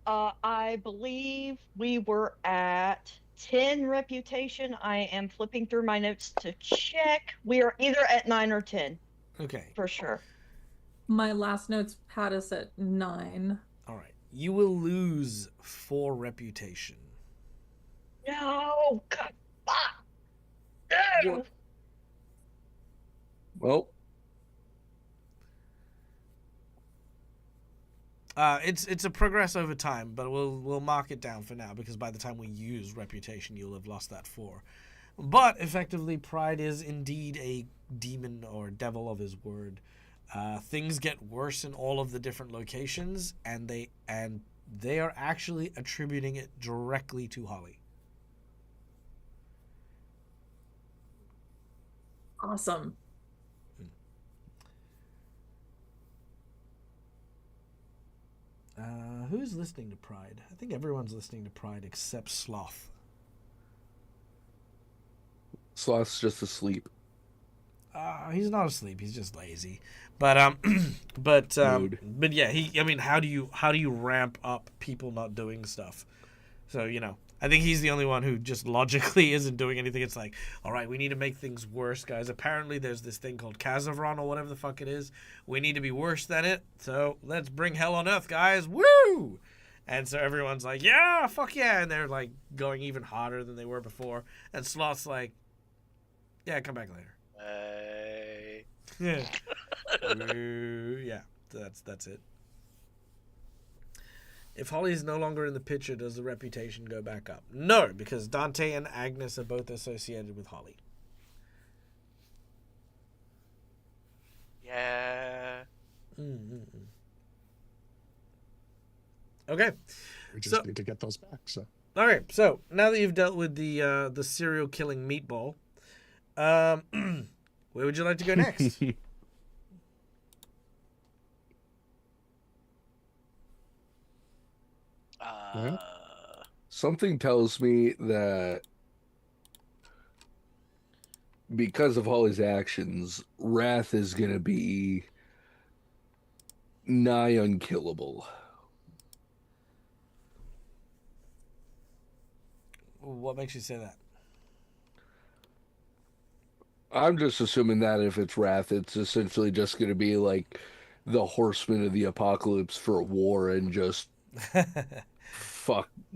I believe we were at 10 reputation. I am flipping through my notes to check. We are either at 9 or 10. Okay. For sure. My last notes had us at 9. All right. You will lose 4 reputation. No! God, fuck! No! Well, it's a progress over time, but we'll mark it down for now because by the time we use reputation, you'll have lost that 4. But effectively, Pride is indeed a demon or devil of his word. Things get worse in all of the different locations, and they are actually attributing it directly to Holly. Awesome. Who's listening to Pride? I think everyone's listening to Pride except Sloth. Sloth's just asleep. He's not asleep. He's just lazy. But but yeah. How do you ramp up people not doing stuff? So I think he's the only one who just logically isn't doing anything. It's like, all right, we need to make things worse, guys. Apparently there's this thing called Kazavron or whatever the fuck it is. We need to be worse than it. So let's bring hell on earth, guys. Woo! And so everyone's like, yeah, fuck yeah. And they're like going even harder than they were before. And Sloth's like, yeah, come back later. Yeah. Woo. Yeah, that's it. If Holly is no longer in the picture, does the reputation go back up? No, because Dante and Agnes are both associated with Holly. Yeah. Okay. We just need to get those back. So All right. So now that you've dealt with the serial killing meatball, where would you like to go next? Something tells me that because of Holly's actions, Wrath is going to be nigh unkillable. What makes you say that? I'm just assuming that if it's Wrath, it's essentially just going to be like the horsemen of the apocalypse for war and just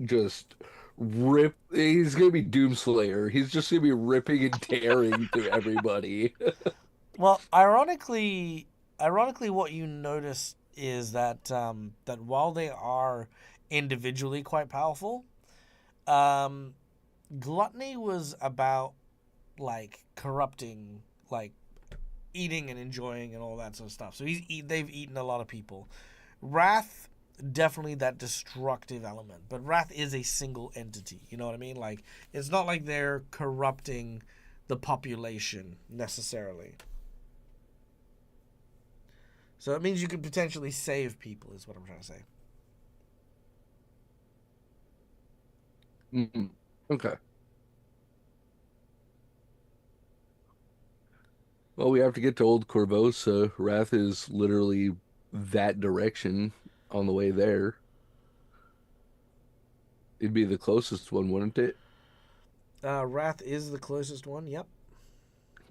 just rip. He's going to be Doomslayer. He's just going to be ripping and tearing through everybody. Well, ironically, what you notice is that that while they are individually quite powerful, Gluttony was about like corrupting, like eating and enjoying and all that sort of stuff. So they've eaten a lot of people. Wrath, definitely that destructive element, but Wrath is a single entity. You know what I mean? Like, it's not like they're corrupting the population necessarily. So it means you could potentially save people, is what I'm trying to say. Mm-hmm. Okay. Well, we have to get to Old Corvosa. Wrath is literally that direction on the way there. It'd be the closest one, wouldn't it? Wrath is the closest one, yep.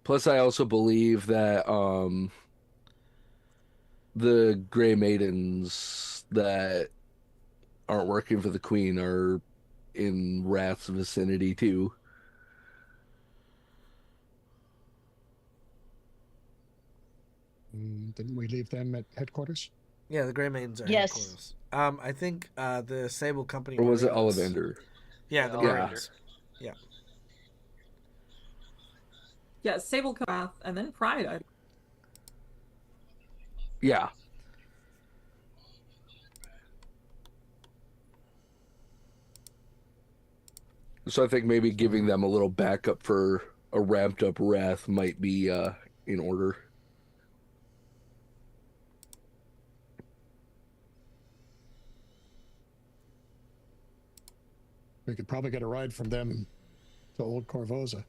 Plus, I also believe that the Grey Maidens that aren't working for the Queen are in Wrath's vicinity, too. didn't we leave them at headquarters? Yeah, the Grey Maidens are Yes. headquarters. I think the Sable Company... Or was it Marines- Ollivander? Yeah, the Yeah. Marines. Yeah. Yeah, Sable Wrath, and then Pride. Yeah. So I think maybe giving them a little backup for a ramped up Wrath might be in order. We could probably get a ride from them to Old Corvosa.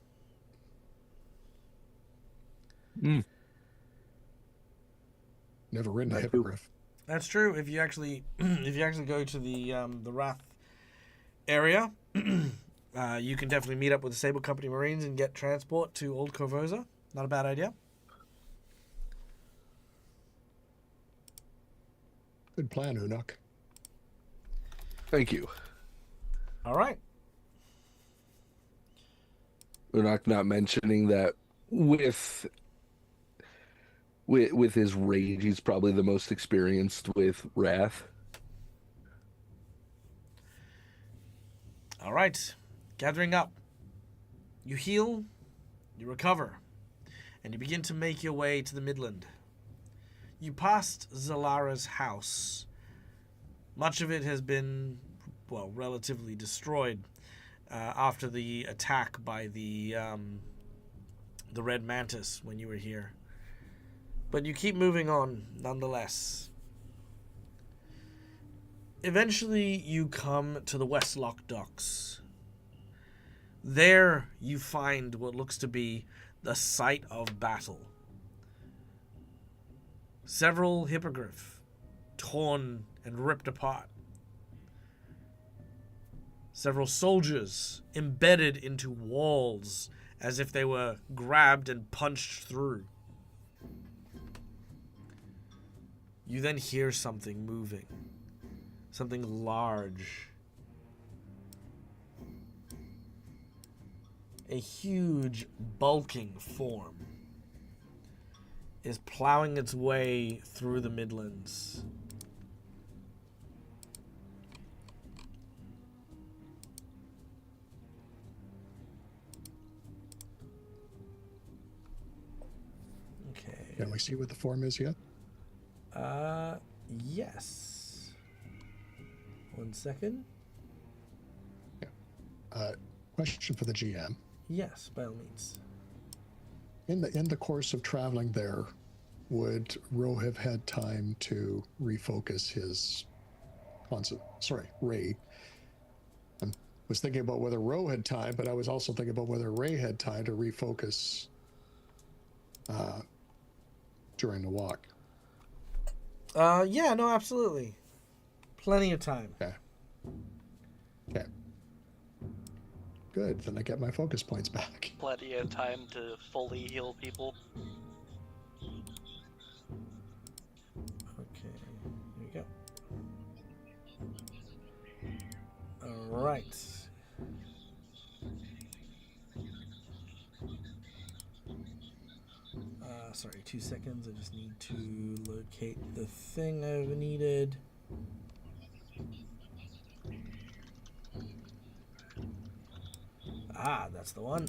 Mm. Never ridden a Right. hippogriff. That's true. If you actually go to the Wrath area, you can definitely meet up with the Sable Company Marines and get transport to Old Corvosa. Not a bad idea. Good plan, Unuk. Thank you. All right. We're not mentioning that with his rage, he's probably the most experienced with Wrath. All right. Gathering up. You heal, you recover, and you begin to make your way to the Midland. You passed Zalara's house. Much of it has been, well, relatively destroyed after the attack by the Red Mantis when you were here. But you keep moving on nonetheless. Eventually, you come to the Westlock docks. There, you find what looks to be the site of battle. Several hippogriff, torn and ripped apart. Several soldiers embedded into walls as if they were grabbed and punched through. You then hear something moving. Something large. A huge, bulking form is plowing its way through the Midlands. Okay. Can we see what the form is yet? Yes. 1 second. Question for the GM. Yes, by all means. In the course of traveling there, would Ro have had time to refocus his Ray. I was thinking about whether Ro had time, but I was also thinking about whether Ray had time to refocus during the walk. Yeah, no, absolutely. Plenty of time. Okay. Good, then I get my focus points back. Plenty of time to fully heal people. Okay, here we go. Alright. Sorry, 2 seconds. I just need to locate the thing I've needed. Ah, that's the one.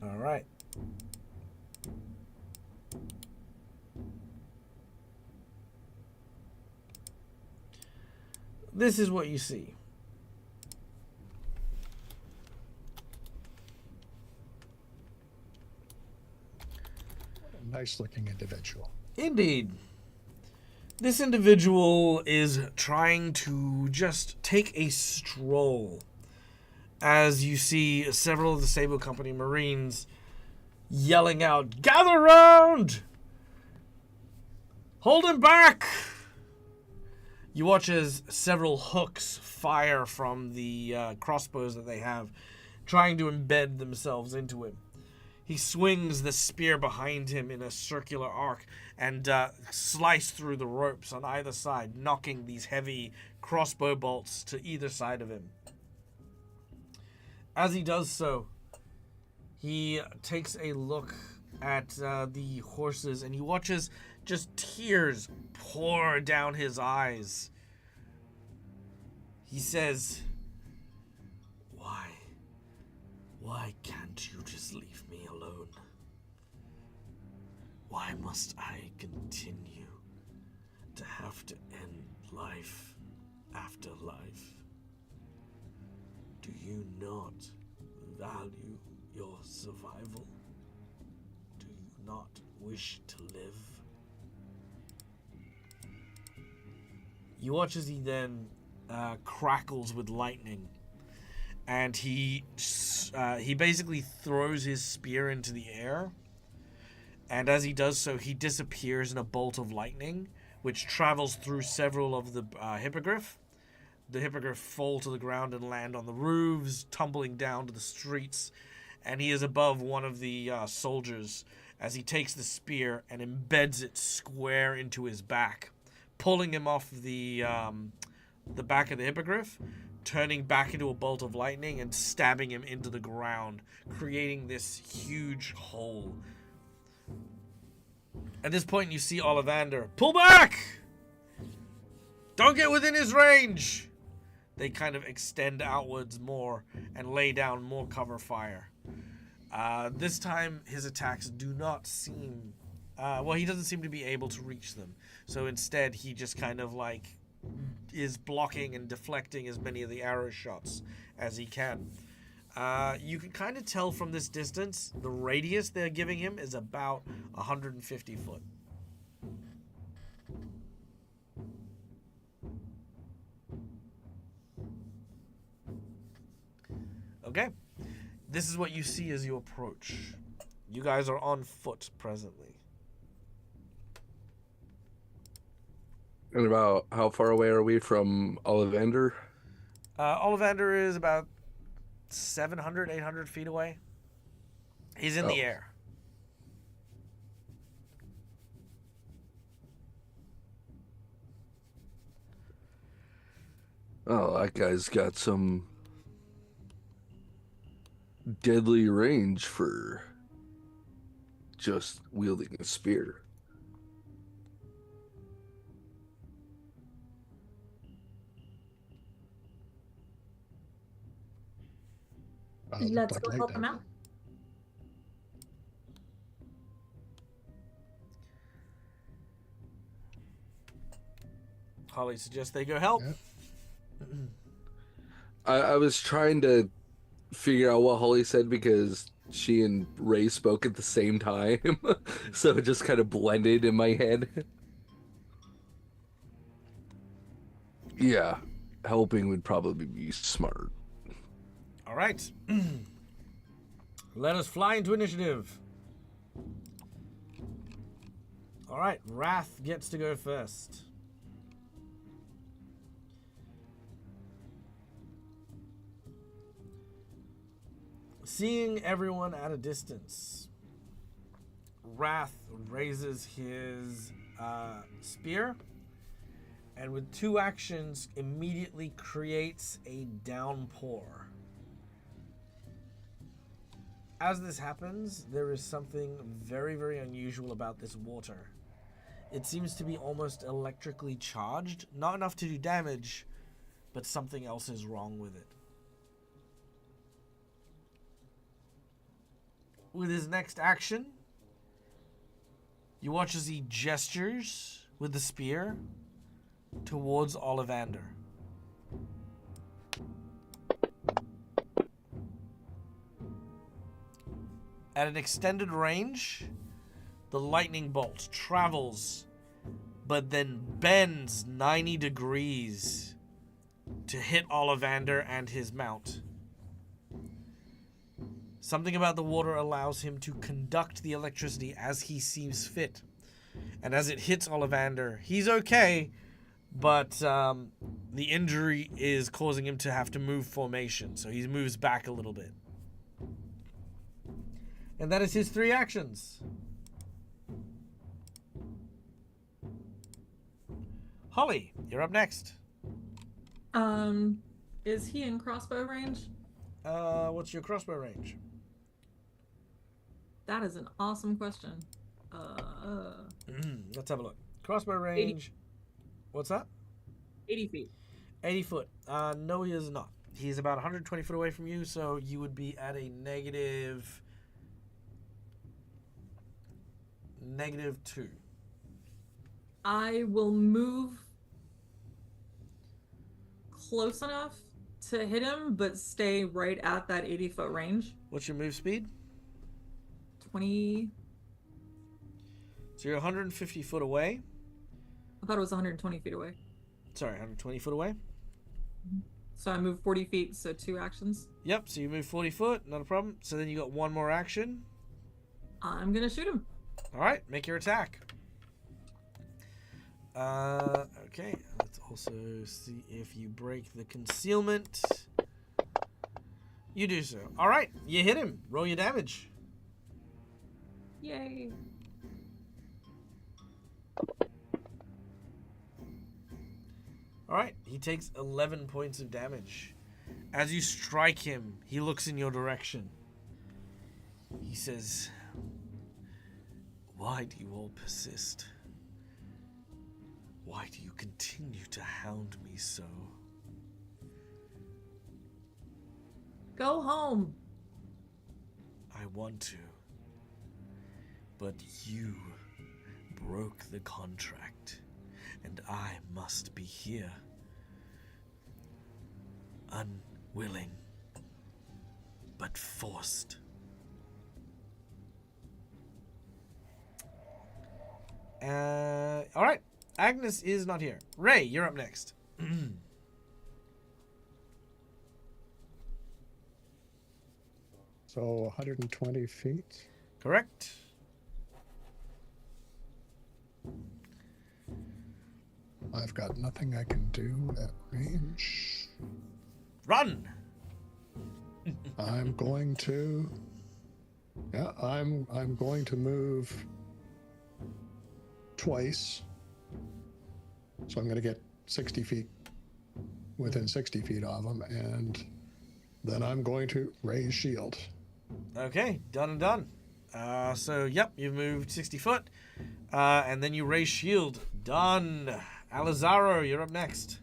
All right. This is what you see. Nice looking individual. Indeed. This individual is trying to just take a stroll as you see several of the Sable Company Marines yelling out, "Gather round! Hold him back!" You watch as several hooks fire from the crossbows that they have, trying to embed themselves into him. He swings the spear behind him in a circular arc and slice through the ropes on either side, knocking these heavy crossbow bolts to either side of him. As he does so, he takes a look at the horses and he watches just tears pour down his eyes. He says, Why can't you just leave me alone? Why must I continue to have to end life after life? Do you not value your survival? Do you not wish to live? You watch as he then crackles with lightning, and he basically throws his spear into the air, and as he does so, he disappears in a bolt of lightning, which travels through several of the hippogriff. The hippogriff fall to the ground and land on the roofs, tumbling down to the streets, and he is above one of the soldiers as he takes the spear and embeds it square into his back, pulling him off the back of the hippogriff, turning back into a bolt of lightning and stabbing him into the ground, creating this huge hole. At this point, you see Ollivander, "Pull back! Don't get within his range!" They kind of extend outwards more and lay down more cover fire. This time, his attacks do not seem... he doesn't seem to be able to reach them. So instead, he just kind of like is blocking and deflecting as many of the arrow shots as he can. You can kind of tell from this distance, the radius they're giving him is about 150 foot. Okay. this is what you see as you approach. You guys are on foot presently. And about how far away are we from Ollivander? Ollivander is about 700, 800 feet away. He's in the air. Oh, that guy's got some deadly range for just wielding a spear. Let's I'd go like help that. him out. Holly suggests they go help. Yeah. I was trying to figure out what Holly said because she and Ray spoke at the same time. So it just kind of blended in my head. Yeah, helping would probably be smart. All right. Let us fly into initiative. All right, Wrath gets to go first. Seeing everyone at a distance, Wrath raises his spear, and with 2 actions immediately creates a downpour. As this happens, there is something very, very unusual about this water. It seems to be almost electrically charged, not enough to do damage, but something else is wrong with it. With his next action, you watch as he gestures with the spear towards Ollivander. At an extended range, the lightning bolt travels, but then bends 90 degrees to hit Ollivander and his mount. Something about the water allows him to conduct the electricity as he sees fit. And as it hits Ollivander, he's okay, but the injury is causing him to have to move formation, so he moves back a little bit. And that is his 3 actions. Holly, you're up next. Is he in crossbow range? What's your crossbow range? That is an awesome question. Let's have a look. Crossbow range. 80. What's that? 80 feet. 80 foot. No, he is not. He's about 120 foot away from you, so you would be at a negative 2. I will move close enough to hit him, but stay right at that 80-foot range. What's your move speed? 20. So you're 150 foot away. I thought it was 120 feet away. Sorry, 120 foot away. So I move 40 feet, so 2 actions. Yep, so you move 40 foot, not a problem. So then you got 1 more action. I'm gonna shoot him. All right, make your attack. Okay, let's also see if you break the concealment. You do so. All right, you hit him. Roll your damage. Yay. All right, he takes 11 points of damage. As you strike him, he looks in your direction. He says, "Why do you all persist? Why do you continue to hound me so?" Go home. "I want to. But you broke the contract, and I must be here. Unwilling, but forced." All right. Agnes is not here. Ray, you're up next. So 120 feet. Correct. I've got nothing I can do at range. Run! I'm going to. Yeah, I'm going to move twice. So I'm going to get 60 feet within 60 feet of him, and then I'm going to raise shield. Okay, done and done. So, yep, you've moved 60 foot. And then you raise shield. Done. Alizaro, you're up next.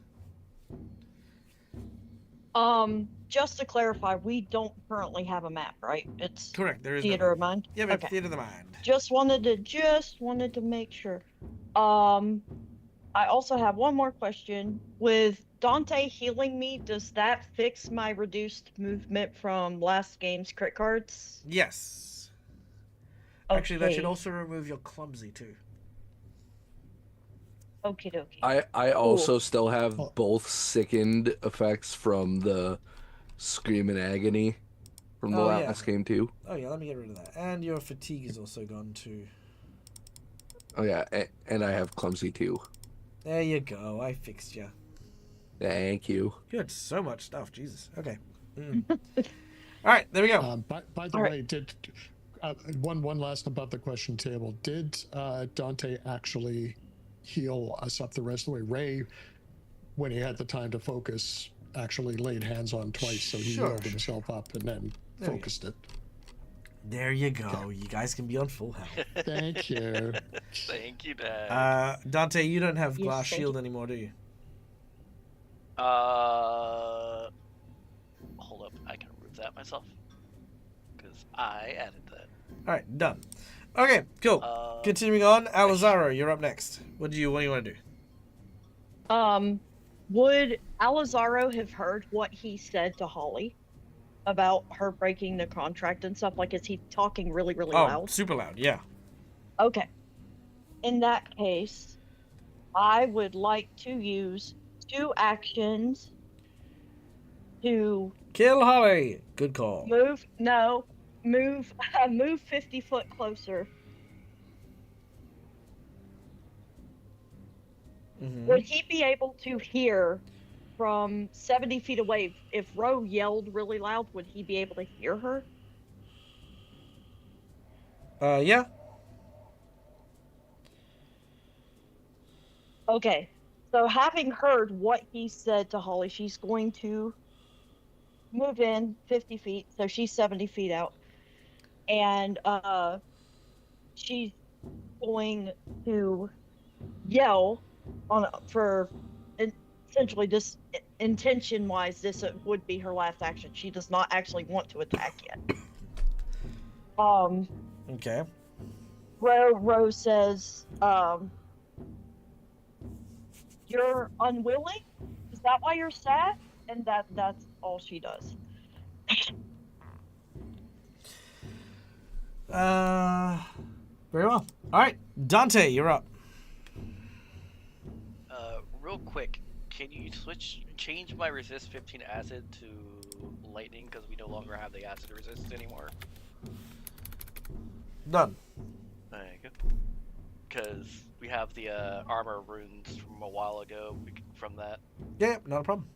Just to clarify, we don't currently have a map, right? It's Correct, there is theater no... of mind. Yeah, we have Okay. Theater of the Mind. Just wanted to make sure. I also have one more question. With Dante healing me, does that fix my reduced movement from last game's crit cards? Yes. Actually, that should Okay. also remove your clumsy, too. Okie dokie. I also still have Oh. both sickened effects from the scream and agony from the Oh, yeah. last game too. Oh, yeah, let me get rid of that. And your fatigue is also gone, too. Oh yeah, and I have clumsy too. There you go. I fixed you. Thank you. You had so much stuff. Jesus. Okay. All right, there we go. By the All way, did one last above the question table? Did Dante actually heal us up the rest of the way? Ray, when he had the time to focus, actually laid hands on twice, so he healed himself up and then focused it. There you go. You guys can be on full health. Thank you. Thank you, Dad. Dante, you don't have Yes, glass thank shield anymore, do you? Hold up. I can remove that myself. Because I added that. All right, done. Okay, cool. Continuing on, Alizaro, you're up next. What do you want to do? Would Alizaro have heard what he said to Holly about her breaking the contract and stuff? Like, is he talking really, really loud? Super loud, yeah. Okay. In that case, I would like to use 2 actions to Kill Holly. Good call. move 50 foot closer. Mm-hmm. Would he be able to hear from 70 feet away? If Ro yelled really loud, would he be able to hear her? Yeah. Okay. So having heard what he said to Holly, she's going to move in 50 feet. So she's 70 feet out. And she's going to yell for essentially just intention wise, this would be her last action. She does not actually want to attack yet. Okay. Rose says, you're unwilling? Is that why you're sad? And that's all she does. Very well. All right, Dante, you're up. Real quick, can you change my resist 15 acid to lightning because we no longer have the acid resist anymore? Done. There you go. Because we have the armor runes from a while ago from that. Yeah, not a problem.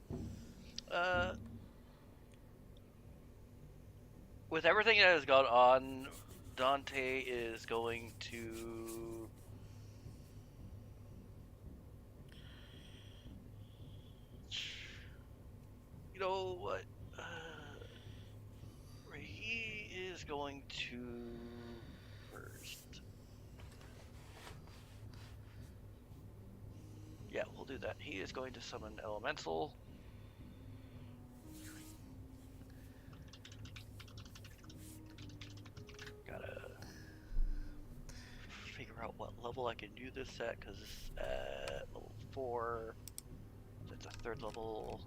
With everything that has gone on, Dante is going to you know what? He is going to first. Yeah, we'll do that. He is going to summon Elemental. Gotta figure out what level I can do this at, because at level 4, that's a 3rd level.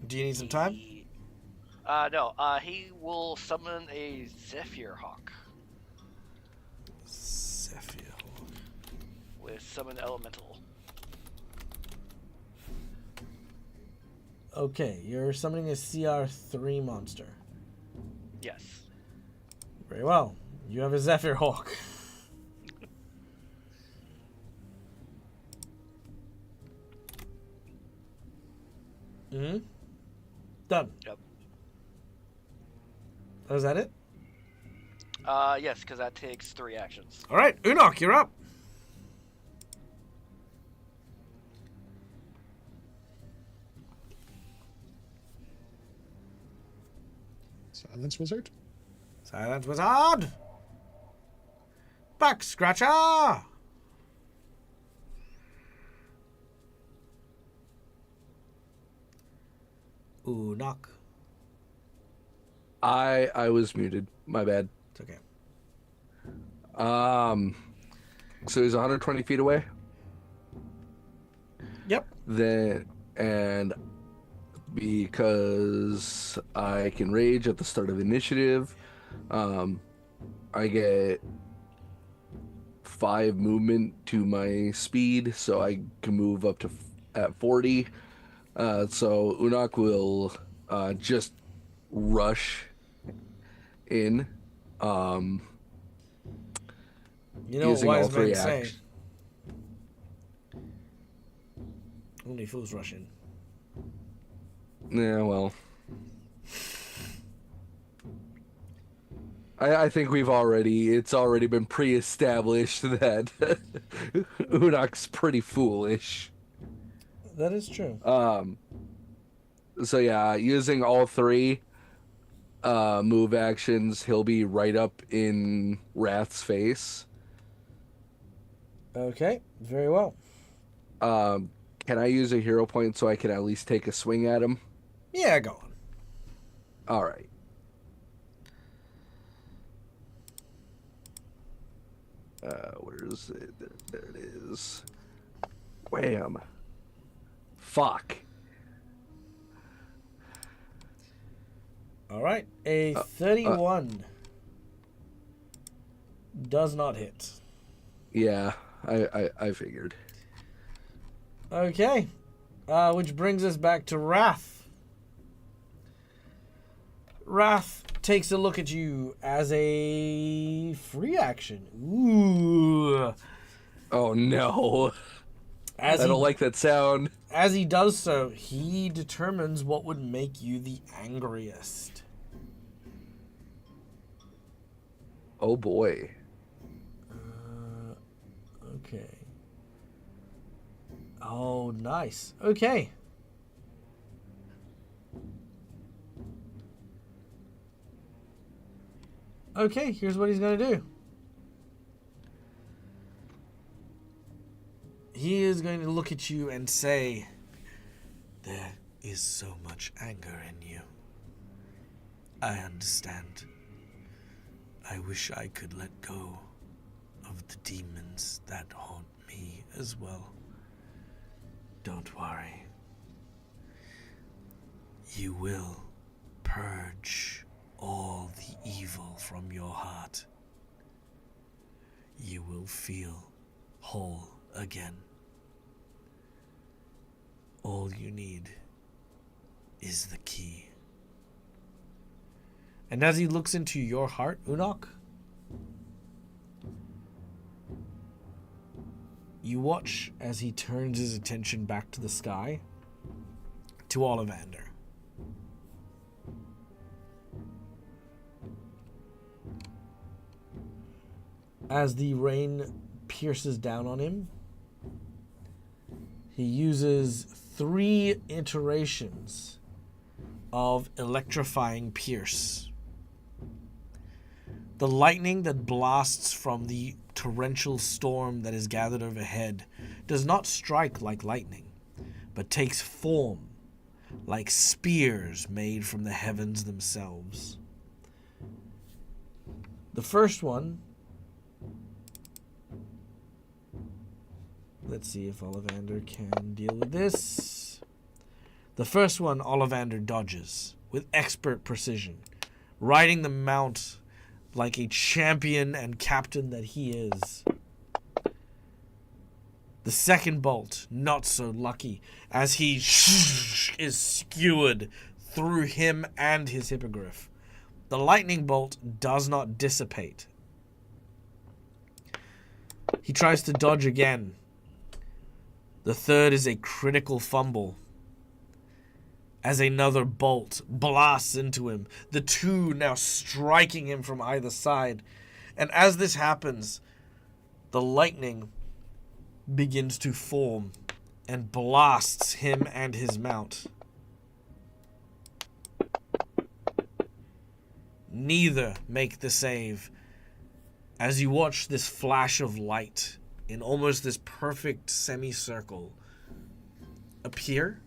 Do you need some time? No. He will summon a Zephyr Hawk Zephyr Hawk. with Summon Elemental. Okay, you're summoning a CR3 monster. Yes. Very well. You have a Zephyr Hawk. Hmm. Done. Yep. Oh, is that it? Yes, because that takes 3 actions. All right, Unok, you're up. Silence Wizard. Silent Wizard. Back Scratcher. Unok. I was muted. My bad. It's okay. So he's 120 feet away. Yep. Then, and because I can rage at the start of initiative, I get 5 movement to my speed, so I can move up to at 40. So Unok will just rush in. You know Using what all wise 3 men say? actions. Only fools rush in. Yeah, well. I think it's already been pre-established that Unok's pretty foolish. That is true. So yeah, using all 3 move actions, he'll be right up in Wrath's face. Okay, very well. Can I use a hero point so I can at least take a swing at him? Yeah, go on. All right. Where is it? There it is. Wham. Fuck. All right, a 31 does not hit. Yeah, I figured. Okay, which brings us back to Wrath. Wrath takes a look at you as a free action. Ooh. Oh no. As I don't like that sound. As he does so, he determines what would make you the angriest. Oh boy. Okay. Oh, nice. Okay. Okay, here's what he's going to do. He is going to look at you and say, "There is so much anger in you. I understand. I wish I could let go of the demons that haunt me as well. Don't worry. You will purge all the evil from your heart. You will feel whole again. All you need is the key." And as he looks into your heart, Unok, you watch as he turns his attention back to the sky, to Ollivander. As the rain pierces down on him, he uses 3 iterations of electrifying pierce. The lightning that blasts from the torrential storm that is gathered overhead does not strike like lightning, but takes form like spears made from the heavens themselves. The first one, let's see if Ollivander can deal with this. The first one Ollivander dodges with expert precision, riding the mount like a champion and captain that he is. The second bolt, not so lucky, as he is skewered through him and his hippogriff. The lightning bolt does not dissipate. He tries to dodge again. The third is a critical fumble, as another bolt blasts into him, the two now striking him from either side. And as this happens, the lightning begins to form and blasts him and his mount. Neither make the save, as you watch this flash of light in almost this perfect semicircle appear.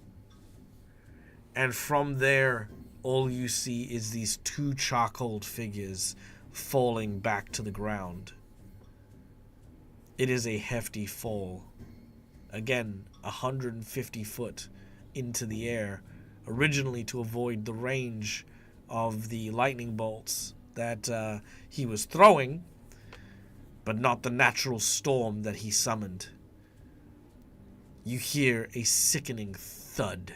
And from there, all you see is these two charcoaled figures falling back to the ground. It is a hefty fall. Again, 150 foot into the air, originally to avoid the range of the lightning bolts that he was throwing, but not the natural storm that he summoned. You hear a sickening thud.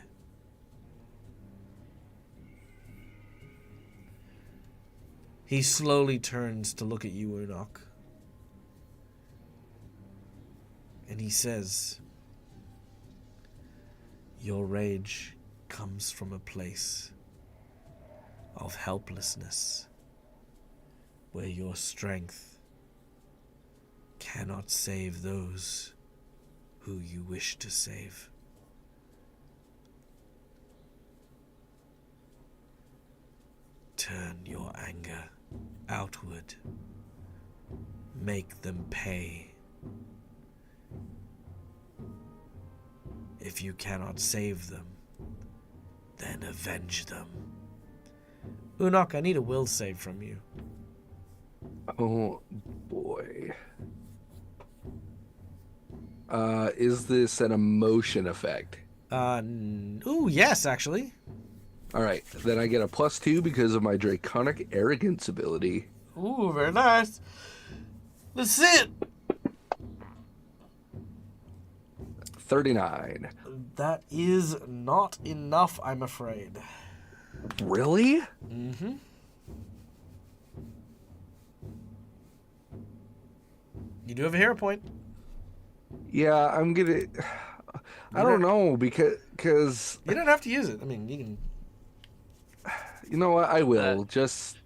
He slowly turns to look at you, Unok. And he says, "Your rage comes from a place of helplessness, where your strength cannot save those who you wish to save. Turn your anger outward. Make them pay. If you cannot save them, then avenge them." Unok, I need a will save from you. Oh boy. Is this an emotion effect? Ooh, yes, actually. Alright, then I get a +2 because of my Draconic Arrogance ability. Ooh, very nice. Let's see it. 39. That is not enough, I'm afraid. Really? Mm-hmm. You do have a hero point. Yeah, I'm gonna... I don't know, because... You don't have to use it. I mean, you can... You know what? I will. Just...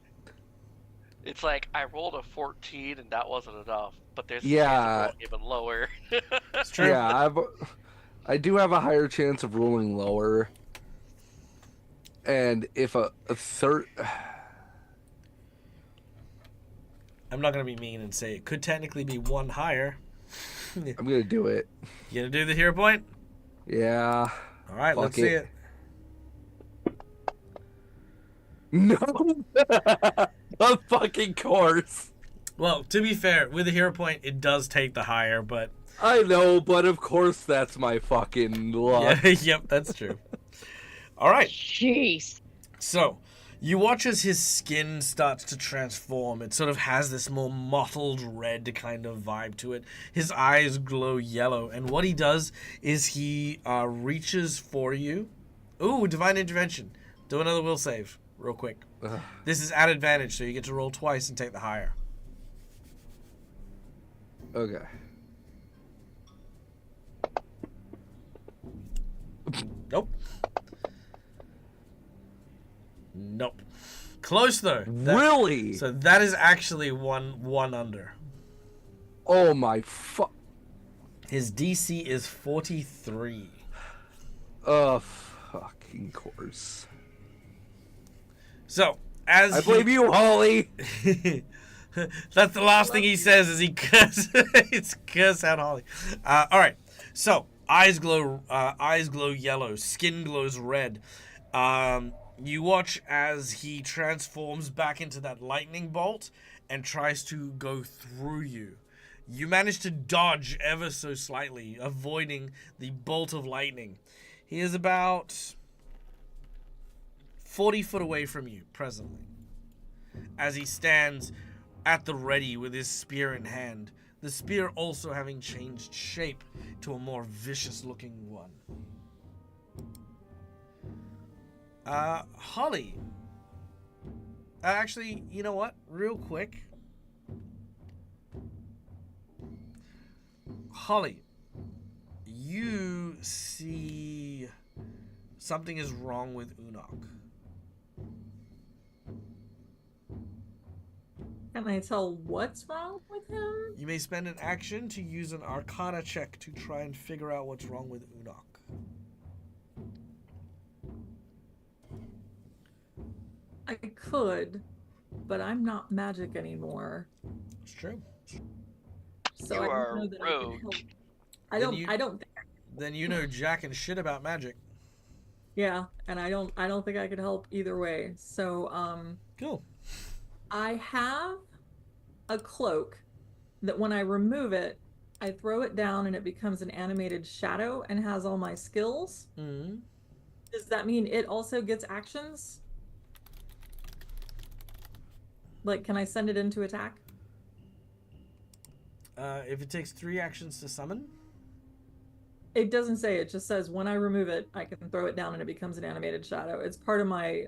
It's like I rolled a 14 and that wasn't enough, but there's a Yeah. chance of rolling even lower. It's true. Yeah, I do have a higher chance of rolling lower. And if a third... I'm not going to be mean and say it could technically be one higher. I'm gonna do it. You going to do the hero point? Yeah. All right, Fuck let's see it. No! Of fucking course. Well, to be fair, with a hero point, it does take the higher, but... I know, but of course that's my fucking luck. Yeah, yep, that's true. All right. Jeez. So, you watch as his skin starts to transform. It sort of has this more mottled red kind of vibe to it. His eyes glow yellow, and what he does is he reaches for you. Ooh, Divine Intervention. Do another will save, real quick. This is at advantage, so you get to roll twice and take the higher. Okay. Nope. Nope. Close though. Really? So that is actually one under. Oh my fuck. His DC is 43. Fucking course. So as I blame you, Holly. That's the last thing he says as he curse out Holly. All right. So eyes glow yellow, skin glows red. You watch as he transforms back into that lightning bolt and tries to go through you. You manage to dodge ever so slightly, avoiding the bolt of lightning. He is about 40 foot away from you presently, as he stands at the ready with his spear in hand, the spear also having changed shape to a more vicious looking one. Holly. Actually, you know what? Real quick. Holly, you see something is wrong with Unok. Can I tell what's wrong with him? You may spend an action to use an Arcana check to try and figure out what's wrong with Unok. I could, but I'm not magic anymore. It's true. So You I are don't know that rogue. I can help. I don't Then you know jack and shit about magic. yeah, and I don't think I could help either way. So Cool. I have a cloak that when I remove it, I throw it down and it becomes an animated shadow and has all my skills. Mm-hmm. Does that mean it also gets actions? Like, can I send it into attack? If it takes 3 actions to summon, It doesn't say. It just says when I remove it, I can throw it down and it becomes an animated shadow. It's part of my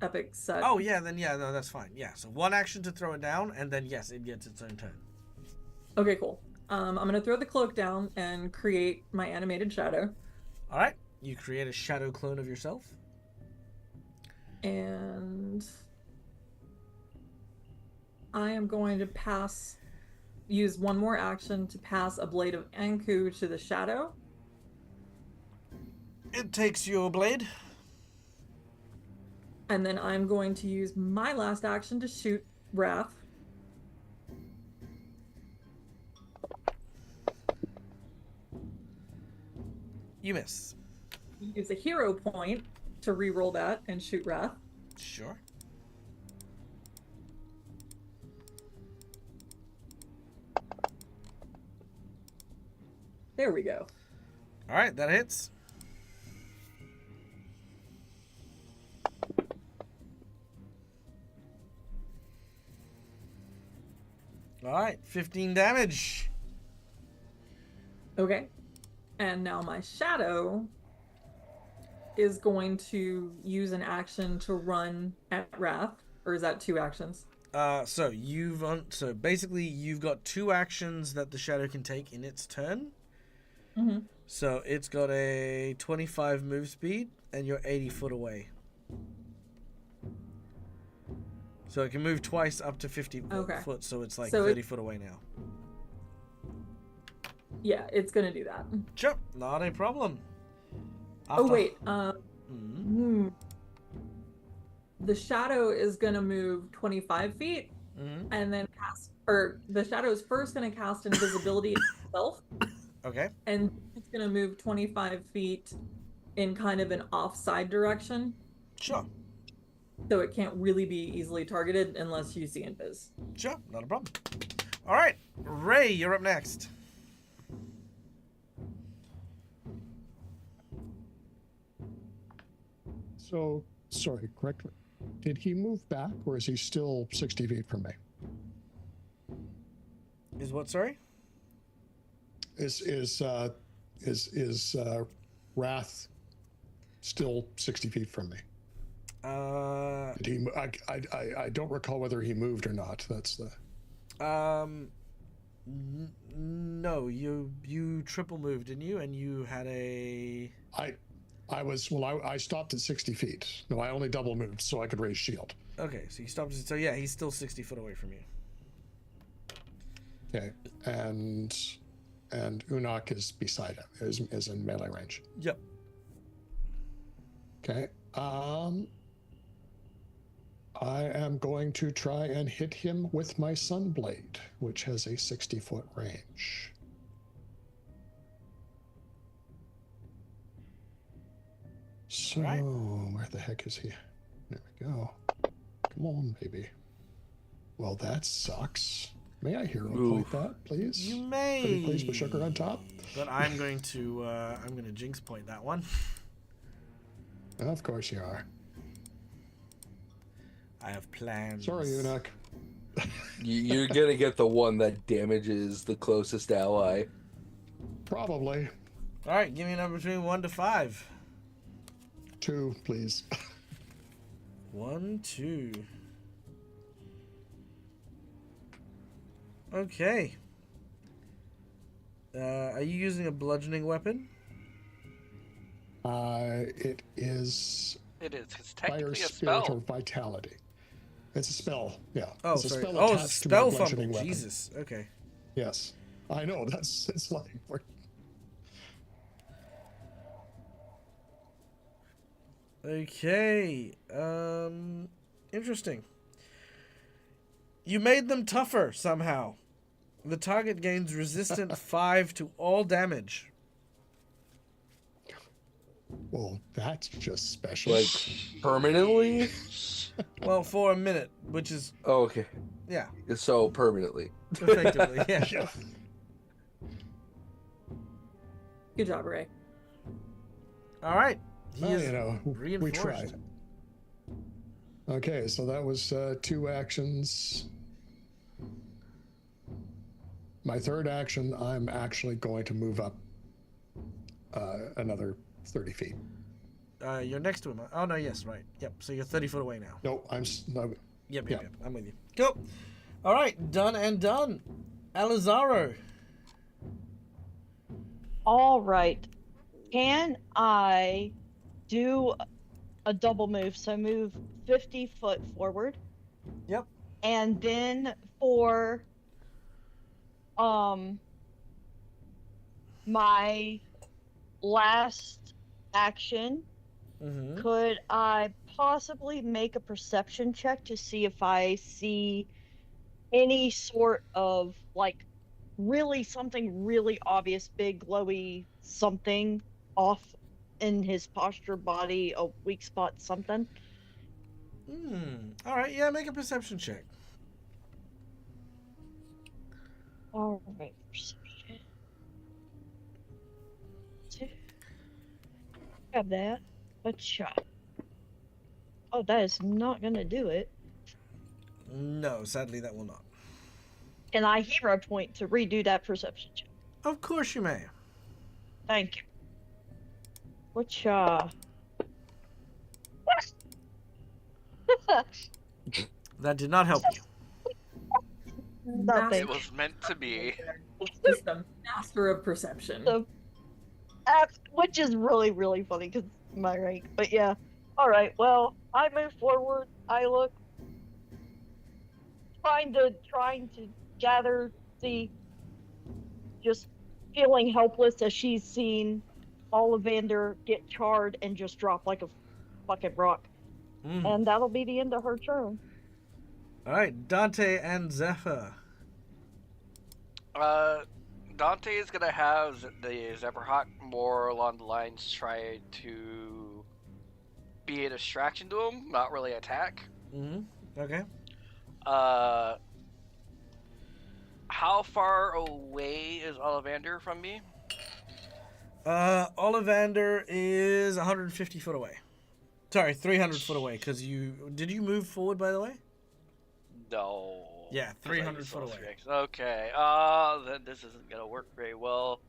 epic set. oh yeah, then yeah, no, that's fine. Yeah, so 1 action to throw it down, and then yes, it gets its own turn. Okay, cool. I'm gonna throw the cloak down and create my animated shadow. All right, you create a shadow clone of yourself. And I am going to use one more action to pass a blade of Anku to the shadow. It takes your blade. And then I'm going to use my last action to shoot Wrath. You miss. Use a hero point to re-roll that and shoot Wrath. Sure. There we go. All right, that hits. All right, 15 damage. Okay. And now my shadow is going to use an action to run at Wrath. Or is that 2 actions? So basically you've got 2 actions that the shadow can take in its turn. Mm-hmm. So it's got a 25 move speed, and you're 80 foot away. So it can move twice up to 50 foot, so it's like 30 foot away now. Yeah, it's gonna do that. Sure, not a problem. Oh wait, Mhm. the shadow is gonna move 25 feet, and then the shadow is first gonna cast invisibility itself. Okay. And it's gonna move 25 feet in kind of an offside direction. Sure. So it can't really be easily targeted unless you see invis. Sure, not a problem. All right, Ray, you're up next. So, sorry, correctly. Did he move back, or is he still 60 feet from me? Is what, sorry? Is Wrath still 60 feet from me? Did he? I don't recall whether he moved or not. That's the. No, you triple moved, didn't you? And you had a. I stopped at 60 feet. No, I only double moved so I could raise shield. Okay, so you stopped. So yeah, he's still 60 foot away from you. Okay, and Unok is beside him. Is in melee range. Yep. Okay. I am going to try and hit him with my Sunblade, which has a 60-foot range. So, right. Where the heck is he? There we go. Come on, baby. Well, that sucks. May I hero point that, please? You may. Pretty please with sugar on top. But I'm going to jinx point that one. Of course you are. I have plans. Sorry, Eunuch. You're gonna get the one that damages the closest ally. Probably. All right, give me a number between 1 to 5. 2, please. 1, 2. Okay. Are you using a bludgeoning weapon? It is It is. It's fire, technically a spirit, spell. or vitality. It's a spell. Yeah. Oh, it's a sorry. spell Oh, it's a attached to my spell bludgeoning fumble. weapon. Jesus. Okay. Yes. I know. It's like Okay. Interesting. You made them tougher somehow. The target gains resistant 5 to all damage. well, that's just special. Like permanently? Well, for a minute, which is Oh, okay. yeah, So permanently. effectively, yeah. Yeah. Good job, Ray. All right. He Well, is you know, we reinforced. tried. Okay, so that was 2 actions. My third action, I'm actually going to move up another 30 feet. You're next to him. Oh no, yes, right. Yep. So you're 30 foot away now. No, no, Yep. Yeah. I'm with you. Cool. All right, done and done. Alizaro. All right. Can I do a double move? So move 50 foot forward. Yep. And then for my last action, Mm-hmm. could I possibly make a perception check to see if I see any sort of like really something really obvious, big glowy something off in his posture, body, a weak spot, something? All right. Yeah. Make a perception check. All right, perception. Have that. Let's shot. Oh, that is not gonna do it. No, sadly, that will not. Can I hero point to redo that perception check? Of course you may. Thank you. Which That did not help you. Nothing. It was meant to be. He's the master of perception. So, which is really, really funny because my rank. But yeah. All right. Well, I move forward. I look, trying to gather the, just feeling helpless as she's seen Ollivander get charred and just drop like a fucking rock. And that'll be the end of her turn. All right, Dante and Zephyr. Dante is gonna have the Zephyrhawk more along the lines try to be a distraction to him, not really attack. Okay. How far away is Ollivander from me? Ollivander is 150 foot away. Sorry, 300 foot away. Cause did you move forward, by the way? No. Yeah, 300 used foot those away. reactions. Okay. Then this isn't gonna work very well.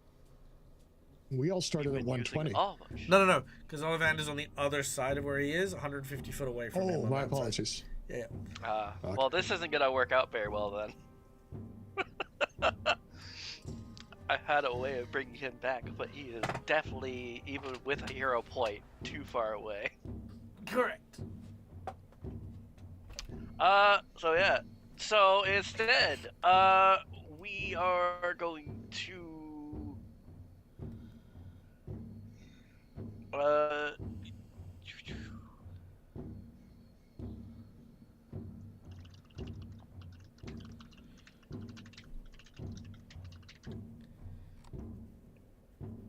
we all started You've at been using 120. all of them. No. Because Ollivander's on the other side of where he is, 150 foot away from him. Oh, on my that side. apologies. Yeah. Well, this isn't gonna work out very well then. I had a way of bringing him back, but he is definitely, even with a hero point, too far away. Correct. So yeah. So instead, we are going to,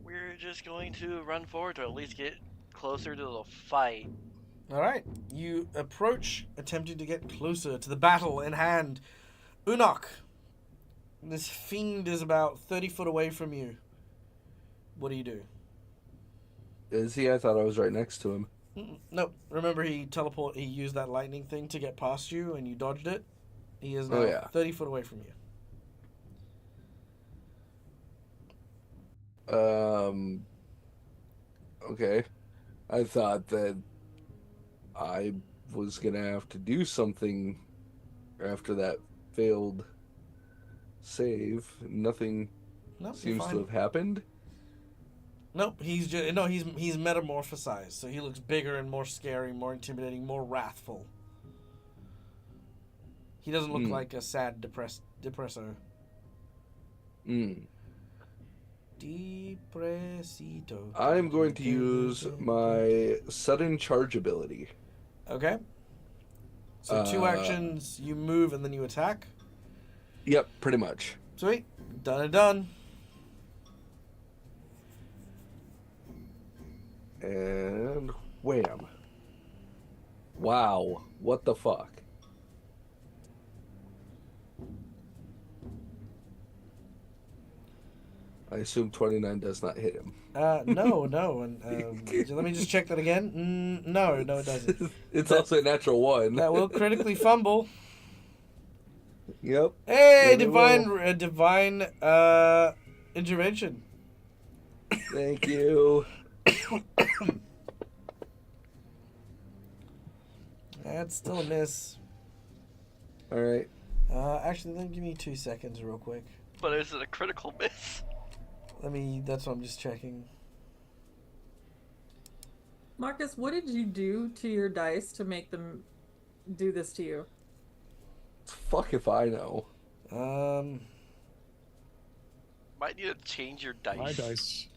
we're just going to run forward to at least get closer to the fight. All right. You approach, attempting to get closer to the battle in hand. Unok, this fiend is about 30 foot away from you. What do you do? Is he? I thought I was right next to him. Nope. Remember, he used that lightning thing to get past you, and you dodged it. He is now Oh, yeah. 30 foot away from you. Okay. I thought that I was gonna have to do something after that failed save. Nothing Nope, you're seems to fine. have happened. Nope, he's metamorphosized, so he looks bigger and more scary, more intimidating, more wrathful. He doesn't look like a sad, depressor. Depressito. I'm going to use my sudden charge ability. Okay. So 2 actions, you move and then you attack. Yep, pretty much. Sweet. Done and done. And wham. Wow, what the fuck? I assume 29 does not hit him. No. And let me just check that again. No, it doesn't. It's also a natural 1. That will critically fumble. Yep. Hey, Yeah, divine intervention. Thank you. That's still a miss. All right. Actually, then give me 2 seconds real quick. But is it a critical miss? That's what I'm just checking. Marcus, what did you do to your dice to make them do this to you? Fuck if I know. Might need to change your dice. My dice.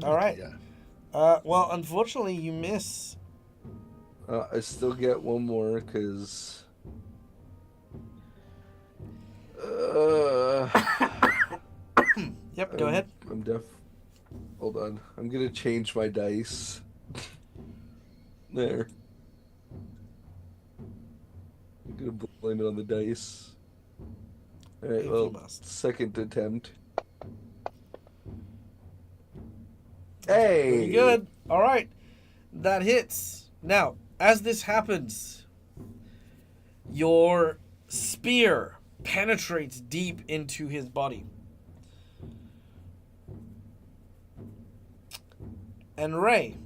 All right. Yeah. Well, unfortunately, you miss. I still get one more because. Yep, go ahead. I'm deaf. Hold on. I'm gonna change my dice. There. I'm gonna blame it on the dice. Alright, If you well, must. second attempt. Hey! Pretty good. All right. That hits. Now, as this happens, your spear penetrates deep into his body. And Ray,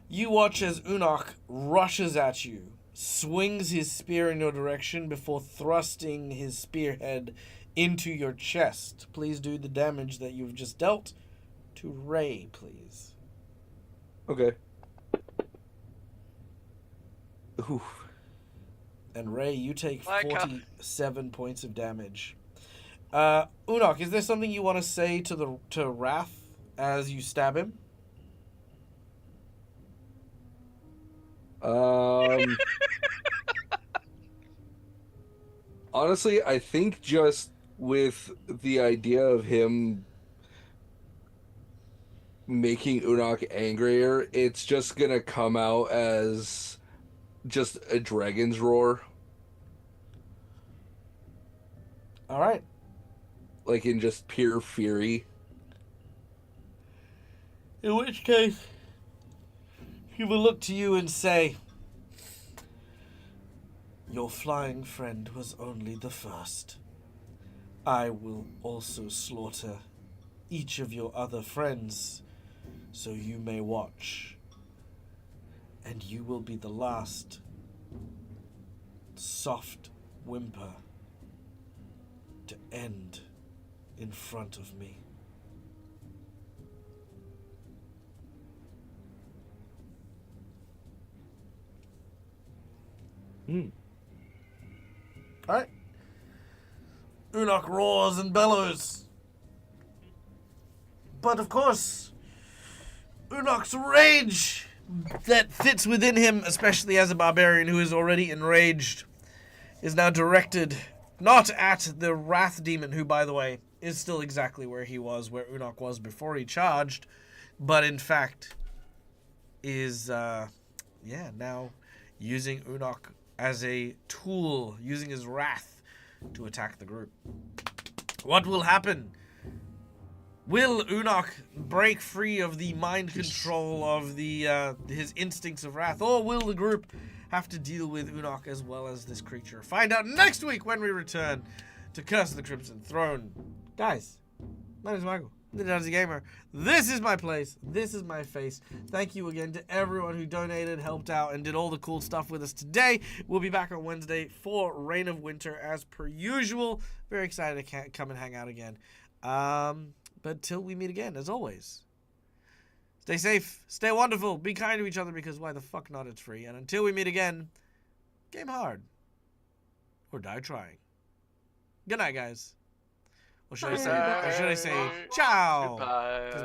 you watch as Unok rushes at you, swings his spear in your direction before thrusting his spearhead into your chest. Please do the damage that you've just dealt to Ray, please. Okay. Oof. And Ray, you take Like, 47 points of damage. Unok, is there something you want to say to Wrath as you stab him? Honestly, I think just with the idea of him making Unok angrier, it's just gonna come out as just a dragon's roar. All right. Like in just pure fury. In which case, he will look to you and say, "Your flying friend was only the first. I will also slaughter each of your other friends, so you may watch. And you will be the last soft whimper to end in front of me." Alright. Unok roars and bellows. But of course, Unok's rage that fits within him, especially as a barbarian who is already enraged, is now directed not at the Wrath Demon, who, by the way, is still exactly where he was, where Unok was before he charged, but in fact is, now using Unok as a tool, using his wrath to attack the group. What will happen? Will Unok break free of the mind control of the his instincts of wrath, or will the group have to deal with Unok as well as this creature? Find out next week when we return to Curse of the Crimson Throne. Guys, my name is Michael, the Dynasty Gamer. This is my place. This is my face. Thank you again to everyone who donated, helped out, and did all the cool stuff with us today. We'll be back on Wednesday for Reign of Winter as per usual. Very excited to come and hang out again. But till we meet again, as always, stay safe, stay wonderful, be kind to each other because why the fuck not? It's free. And until we meet again, game hard or die trying. Good night, guys. Or should I say ciao? Goodbye.